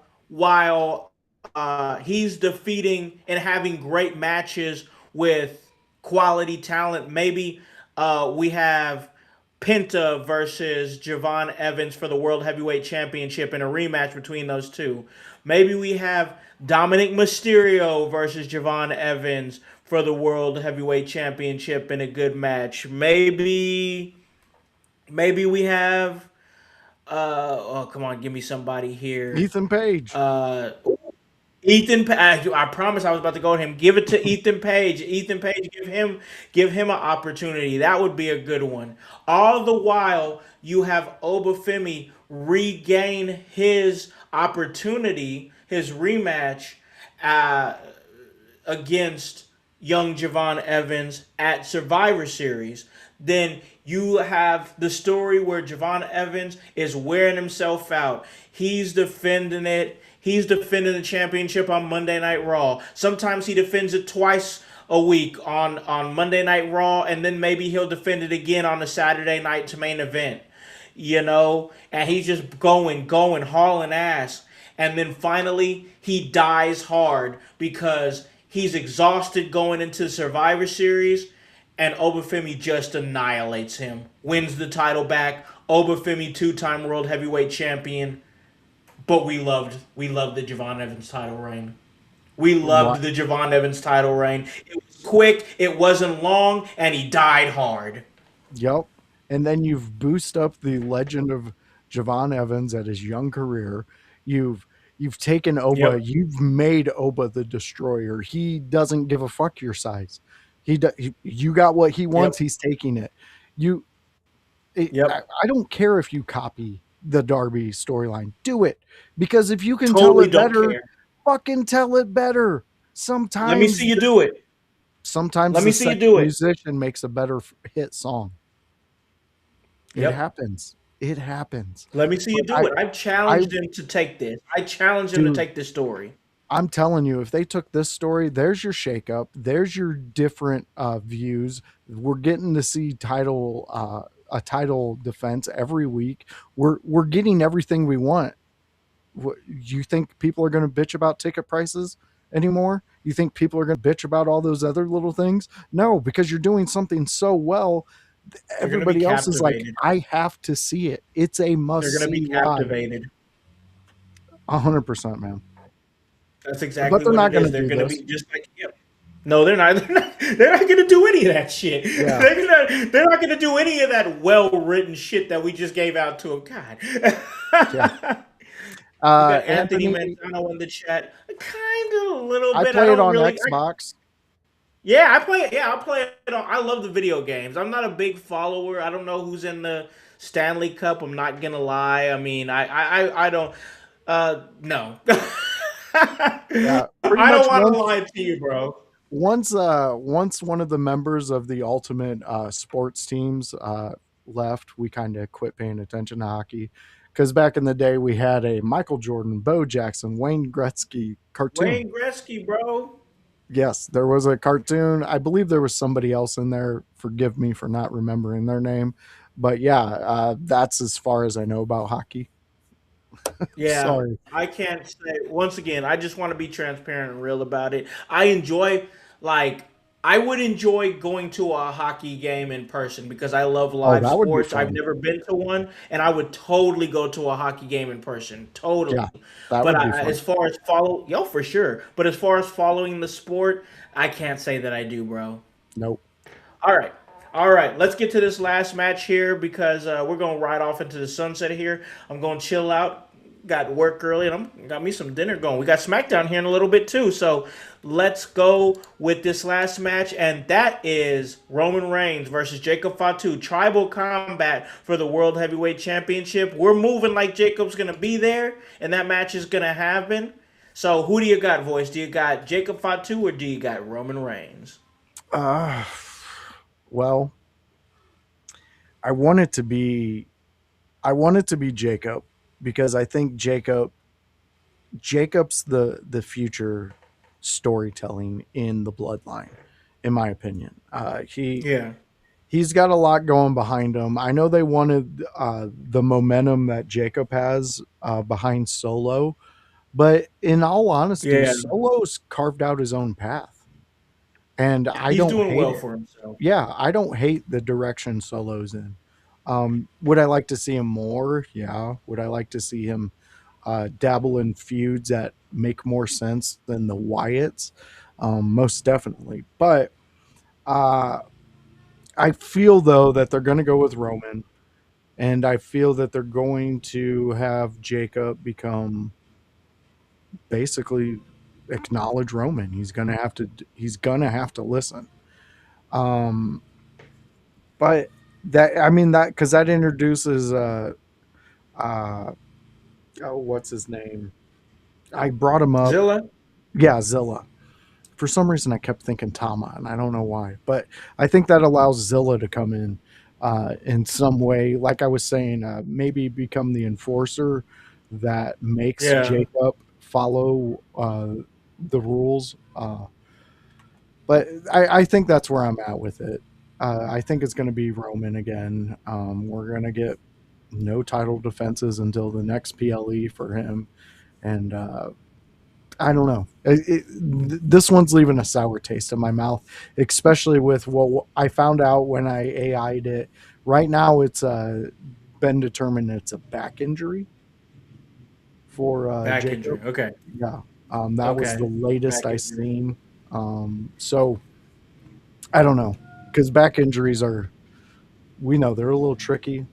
he's defeating and having great matches with quality talent, maybe we have Penta versus Javon Evans for the World Heavyweight Championship in a rematch between those two. Maybe we have Dominic Mysterio versus Javon Evans for the World Heavyweight Championship in a good match. Maybe we have oh come on, give me somebody here. Ethan Page. Ethan, I promise I was about to go to him. Give it to Ethan Page. Ethan Page, give him an opportunity. That would be a good one. All the while, you have Obafemi regain his opportunity, his rematch uh, against young Javon Evans at Survivor Series. Then you have the story where Javon Evans is wearing himself out. He's defending it. He's defending the championship on Monday Night Raw. Sometimes he defends it twice a week on Monday Night Raw, and then maybe he'll defend it again on the Saturday night to main event. And he's just going, hauling ass. And then finally, he dies hard because he's exhausted going into the Survivor Series, and Obafemi just annihilates him. Wins the title back. Obafemi, two-time World Heavyweight Champion. But we loved the Javon Evans title reign. We loved the Javon Evans title reign. It was quick, it wasn't long, and he died hard. Yep. And then you've boosted up the legend of Javon Evans at his young career. You've taken Oba. Yep. You've made Oba the destroyer. He doesn't give a fuck your size. You got what he wants. Yep. He's taking it. You. Yep. I don't care if you copy the Darby storyline. Do it. Because if you can tell Totally it don't better, care. fucking tell it better. Let me see Sometimes you do it. sometimes Let the me see you second do it. musician makes a better hit song. It Yep. happens. It happens. Let me see you But do it. I've I challenged him to take this. I challenged him to dude, take this story. I'm telling you, if they took this story, there's your shakeup. There's your different views. We're getting to see a title defense every week. We're getting everything we want. You think people are going to bitch about ticket prices anymore? You think people are going to bitch about all those other little things? No, because you're doing something so well. They're gonna be Everybody else is like, captivated. I have to see it. It's a They're must gonna be see live. captivated. 100%, man. That's But exactly they're what not it going is. to They're do gonna this. be just like him. No, they're not. They're not gonna do any of that shit. Yeah. They're not gonna do any of that well written shit that we just gave out to them. Yeah. God. We got Anthony Anthony, Manzano in the chat. Kind of a little I bit. I play it don't on really. Xbox. Yeah, I play it. Yeah, I play it. I love the video games. I'm not a big follower. I don't know who's in the Stanley Cup. I'm not gonna lie. I mean, I don't. No. Yeah, pretty I don't much want to lie to you, bro. once one of the members of the ultimate sports teams left, we kind of quit paying attention to hockey. Because back in the day, we had a Michael Jordan, Bo Jackson, Wayne Gretzky cartoon. Wayne Gretzky, bro. Yes, there was a cartoon. I believe there was somebody else in there. Forgive me for not remembering their name. But yeah, that's as far as I know about hockey. Yeah, Sorry. I can't say. Once again, I just want to be transparent and real about it. I enjoy, like, I would enjoy going to a hockey game in person because I love Oh, live that would be sports. I've fun. never been to one, and I would totally go to a hockey game in person. Totally. Yeah, that But would be fun. as far as yo, for sure. But as far as following the sport, I can't say that I do, bro. Nope. All right. All right, let's get to this last match here because we're going to ride off into the sunset here. I'm going to chill out. Got work early and I'm got me some dinner going. We got SmackDown here in a little bit too. So let's go with this last match, and that is Roman Reigns versus Jacob Fatu. Tribal combat for the World Heavyweight Championship. We're moving like Jacob's going to be there, and that match is going to happen. So who do you got, Voice? Do you got Jacob Fatu or do you got Roman Reigns? Uh, well, I want it to be I want it to be Jacob because I think Jacob's the future storytelling in the bloodline, in my opinion. Yeah. He's got a lot going behind him. I know they wanted the momentum that Jacob has behind Solo, but in all honesty, Yeah. Solo's carved out his own path, and I He's don't doing hate well it. for himself. Yeah, I don't hate the direction Solo's in. Would I like to see him more? Yeah. Would I like to see him dabble in feuds that make more sense than the Wyatts? Most definitely. But uh, I feel though that they're going to go with Roman, and I feel that they're going to have Jacob become basically acknowledge Roman. He's gonna have to listen. Um, but that I mean that because that introduces uh oh, what's his name? I brought him up. Zilla? Yeah, Zilla. For some reason, I kept thinking Tama, and I don't know why. But I think that allows Zilla to come in some way. Like I was saying, maybe become the enforcer that makes Yeah. Jacob follow the rules. But I think that's where I'm at with it. I think it's going to be Roman again. We're going to get no title defenses until the next PLE for him. And I don't know. This one's leaving a sour taste in my mouth, especially with what I found out when I AI'd it. Right now, it's been determined it's a back injury for Back Jacob. injury. Okay. Yeah, that was the Okay. latest Back I injury. seen. So I don't know because back injuries we know they're a little tricky.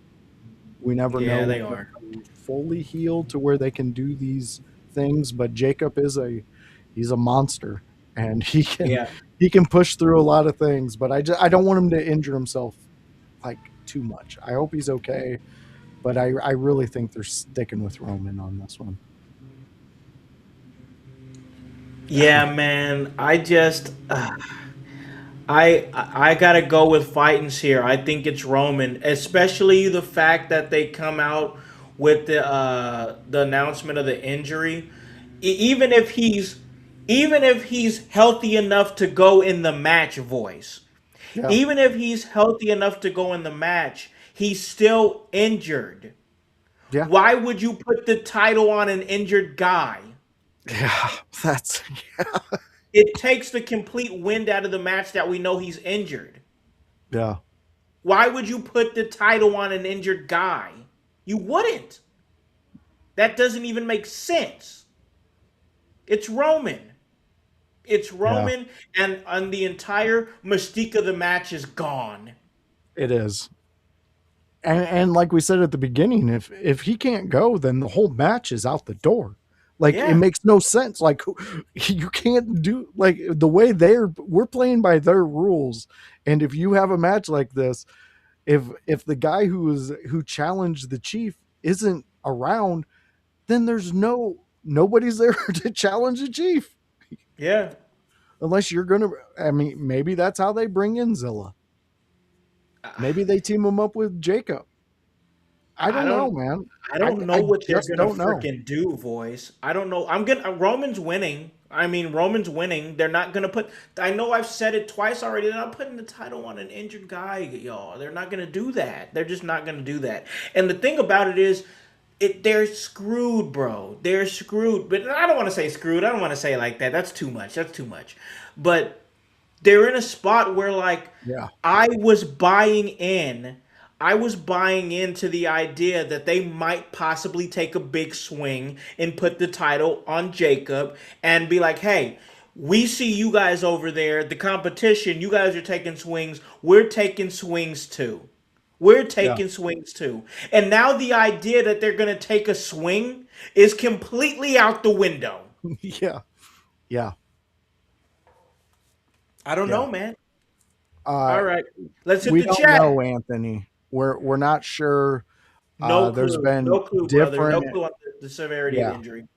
We never Yeah, know they if are. they're fully healed to where they can do these things. But Jacob he's a monster, and Yeah. he can push through a lot of things. But I don't want him to injure himself like too much. I hope he's okay. But I really think they're sticking with Roman on this one. Yeah, man. I gotta go with Fightins here. I think it's Roman, especially the fact that they come out with the announcement of the injury. Even if he's healthy enough to go in the match, voice. Yeah, Even if he's healthy enough to go in the match, he's still injured. yeah, Why would you put the title on an injured guy? yeah. That's It takes the complete wind out of the match that we know he's injured. yeah, Why would you put the title on an injured guy? You wouldn't. That doesn't even make sense. It's Roman. It's yeah. Roman, and the entire mystique of the match is gone. It is. And like we said at the beginning, if he can't go, then the whole match is out the door. Like it Yeah, makes no sense. Like you can't do like the way we're playing by their rules. And if you have a match like this, if the guy who challenged the chief isn't around, then there's nobody's there to challenge the chief yeah. unless you're gonna. I mean, maybe that's how they bring in Zilla. Maybe they team him up with Jacob. I I don't know, don't man. I I don't know I what they're just gonna don't know. freaking do, voice. I don't know. I'm gonna Roman's winning. I mean, Roman's winning. They're not gonna put. I know I've said it twice already. They're not putting the title on an injured guy, y'all. They're not gonna do that. They're just not gonna do that. And the thing about it is, they're screwed, bro. They're screwed. But I don't want to say screwed. I don't want to say it like that. That's too much. That's too much. But they're in a spot where like Yeah, I was buying in. I was buying into the idea that they might possibly take a big swing and put the title on Jacob and be like, "Hey, we see you guys over there, the competition, you guys are taking swings, we're taking swings too." We're yeah, taking swings too. And now the idea that they're going to take a swing is completely out the window. yeah, yeah, I don't yeah. know, man. Uh, All right. Let's hit we the don't chat. know, Anthony. We're not sure. No There's clue. No been clue, brother. No different. clue on the severity of the Yeah, injury.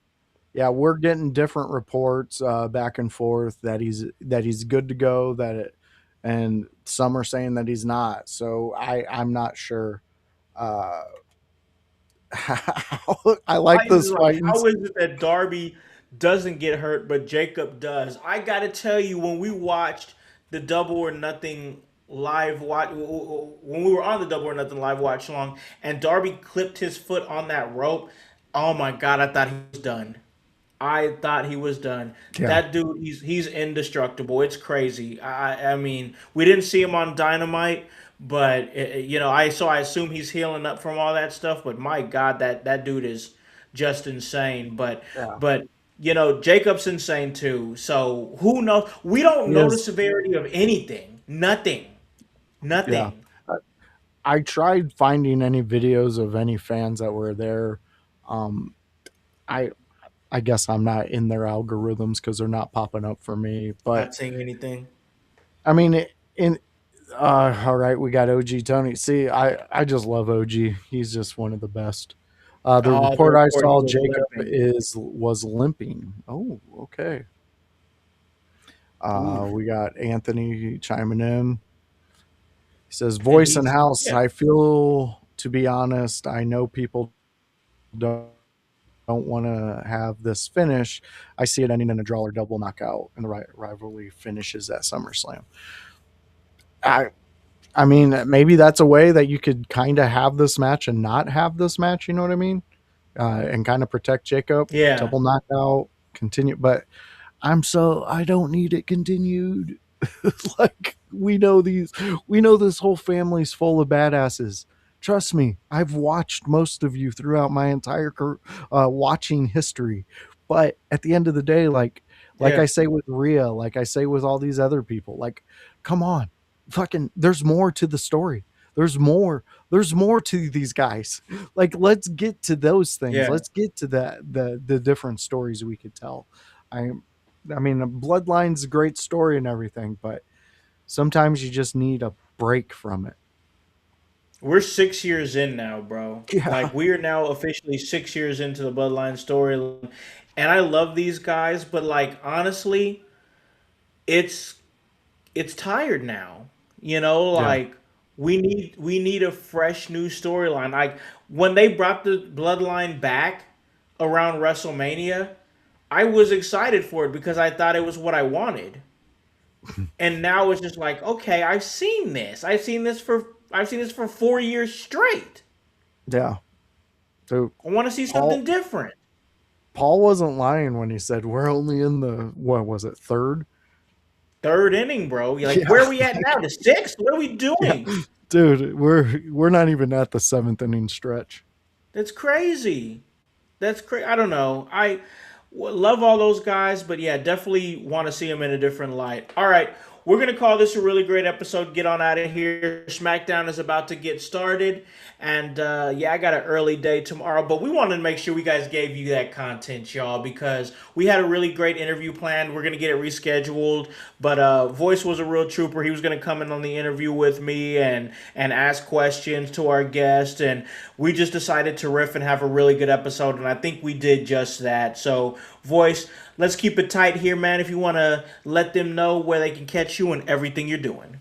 yeah. We're getting different reports back and forth that he's good to go. And some are saying that he's not. So I'm not sure. Uh, I like Titans this is like, fightings. how is it that Darby doesn't get hurt, but Jacob does? I gotta tell you, when we watched the Double or Nothing live watch, when we were on the Double or Nothing live watch long, and Darby clipped his foot on that rope, oh my god, I thought he was done. I thought he was done. Yeah, That dude, he's indestructible. It's crazy. I mean, we didn't see him on Dynamite, but I assume he's healing up from all that stuff. But my God, that dude is just insane. But yeah. but Jacob's insane too. So who knows? We don't He know the is. severity of anything. Nothing. Yeah. Nothing. I tried finding any videos of any fans that were there. Um, I I guess I'm not in their algorithms because they're not popping up for me. But Not saying anything. I mean, in all right, we got OG Tony. See, I just love OG. He's just one of the best. The Oh, the report I report he saw, was Jacob limping. was limping. Oh, okay. Ooh. We got Anthony chiming in. He says, And "Voice and he's house. yeah. I feel, to be honest, I know people don't want to have this finish. I see it ending in a draw or double knockout, and the rivalry finishes at SummerSlam." I I mean, maybe that's a way that you could kind of have this match and not have this match. You know what I mean? And kind of protect Jacob, Yeah. double knockout, continue. But I don't need it continued. Like we know this whole family's full of badasses. Trust me, I've watched most of you throughout my entire watching history. But at the end of the day, like Yeah. I say with Rhea, like I say with all these other people, like, come on, fucking, there's more to the story. There's more. There's more to these guys. Like, let's get to those things. Yeah. Let's get to the different stories we could tell. I I mean, Bloodline's a great story and everything, but sometimes you just need a break from it. We're 6 years in now, bro. Yeah, Like we are now officially 6 years into the Bloodline storyline, and I love these guys, but like honestly, it's it's tired now. You know, yeah, like we need a fresh new storyline. Like when they brought the Bloodline back around WrestleMania, I was excited for it because I thought it was what I wanted. And now it's just like, okay, I've seen this. I've seen this for 4 years straight. yeah. So I want to see something Paul different. Paul wasn't lying when he said we're only in the what was it, third? Third inning, bro. You're like, Yeah, where are we at now? The sixth? What are we yeah. doing? Dude, we're not even at the seventh inning stretch. That's crazy. That's crazy. I don't know. Love all those guys, but yeah, definitely want to see them in a different light. All right, we're gonna call this a really great episode. Get on out of here. SmackDown is about to get started, and yeah, I got an early day tomorrow. But we wanted to make sure we guys gave you that content, y'all, because we had a really great interview planned. We're gonna get it rescheduled, but Voice was a real trooper. He was gonna come in on the interview with me and ask questions to our guest, and we just decided to riff and have a really good episode, and I think we did just that. So, Voice, let's keep it tight here, man. If you want to let them know where they can catch you and everything you're doing.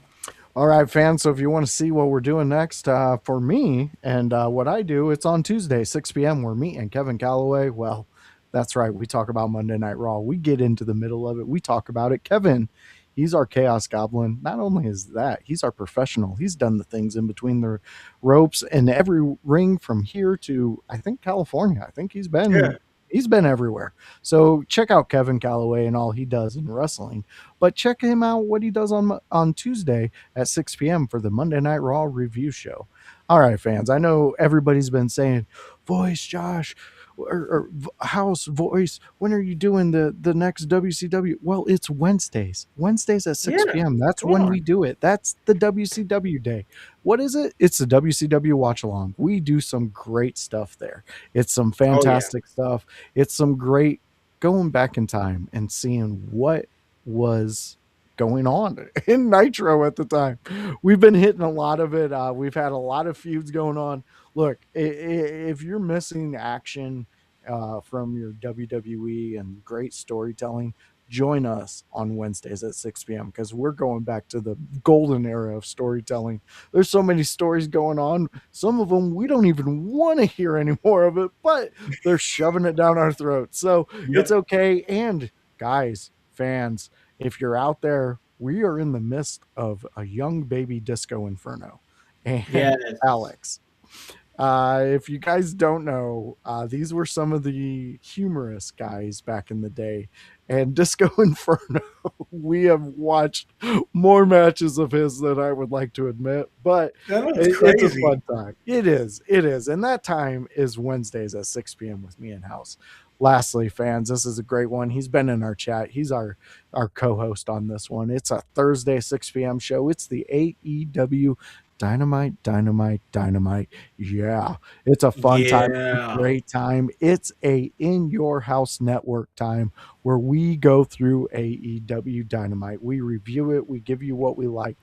All right, fans. So if you want to see what we're doing next, for me and what I do, it's on Tuesday, 6 p.m. We're me and Kevin Calloway. Well, that's right. We talk about Monday Night Raw. We get into the middle of it. We talk about it. Kevin, he's our Chaos Goblin. Not only is that, he's our professional. He's done the things in between the ropes and every ring from here to, I think, California. I think Yeah. he's been everywhere. So check out Kevin Calloway and all he does in wrestling. But check him out what he does on Tuesday at 6 p.m. for the Monday Night Raw review show. All right, fans. I know everybody's been saying, "Voice, Josh, or House Voice. When are you doing the next WCW?" Well, it's Wednesdays. Wednesdays at 6 Yeah. p.m. That's Come when we on. do it. That's the WCW day. What is it? It's the WCW watch along. We do some great stuff there. It's some Oh, yeah. fantastic stuff. It's some great going back in time and seeing what was going on in Nitro at the time. We've been hitting a lot of it. We've had a lot of feuds going on. Look, if you're missing action from your WWE and great storytelling, join us on Wednesdays at 6 p.m. because we're going back to the golden era of storytelling. There's so many stories going on. Some of them we don't even want to hear any more of it, but they're shoving it down our throats. So it's Yep. okay. And guys, fans, if you're out there, we are in the midst of a young baby disco inferno. And Yes. Alex, if you guys don't know, these were some of the humorous guys back in the day. And Disco Inferno, we have watched more matches of his than I would like to admit, but That was it's a crazy. fun time. It is. It is. And that time is Wednesdays at 6 p.m. with me and House. Lastly, fans, this is a great one. He's been in our chat. He's our co-host on this one. It's a Thursday 6 p.m. show. It's the AEW Dynamite. Yeah, it's a fun time, a Yeah. great time. It's a in your house network time where we go through AEW Dynamite. We review it, we give you what we like,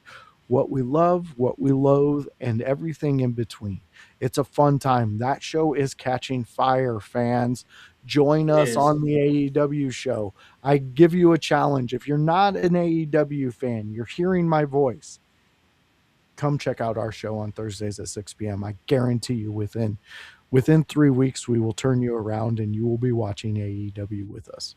what we love, what we loathe, and everything in between. It's a fun time. That show is catching fire, fans. Join It us is. on the AEW show. I give you a challenge. If you're not an AEW fan, you're hearing my voice, come check out our show on Thursdays at 6 p.m. I guarantee you within 3 weeks we will turn you around and you will be watching AEW with us.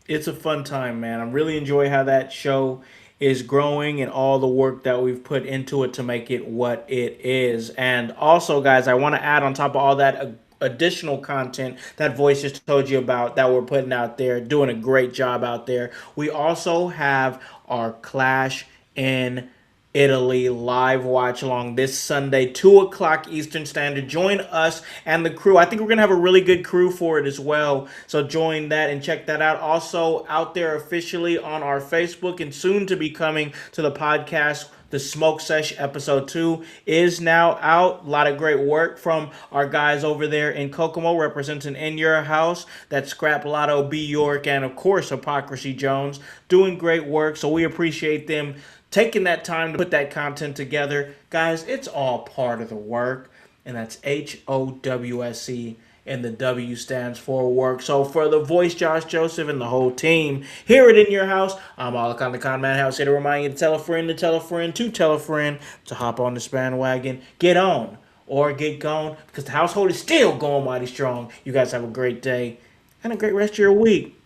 It's a fun time, man. I really enjoy how that show is growing and all the work that we've put into it to make it what it is. And also, guys, I want to add on top of all that additional content that Voice just told you about that we're putting out there, doing a great job out there. We also have our Clash in Italy live watch along this Sunday, 2 o'clock Eastern Standard. Join us and the crew. I think we're going to have a really good crew for it as well. So join that and check that out. Also, out there officially on our Facebook and soon to be coming to the podcast. The Smoke Sesh episode 2 is now out. A lot of great work from our guys over there in Kokomo representing In Your House. That's Scrap Lotto, B. York, and of course, Hypocrisy Jones doing great work. So we appreciate them taking that time to put that content together. Guys, it's all part of the work, and that's HOWSE, and the W stands for work. So for the voice, Josh Joseph, and the whole team here at In Your House, I'm Alakon the Con Man House, here to remind you to tell a friend, to tell a friend, to tell a friend, to hop on this bandwagon, get on, or get gone, because the household is still going mighty strong. You guys have a great day, and a great rest of your week.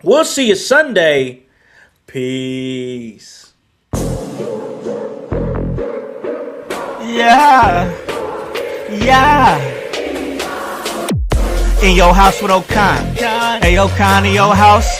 We'll see you Sunday. Peace. Yeah. In your house with O'Con. Hey, O'Con, in your house.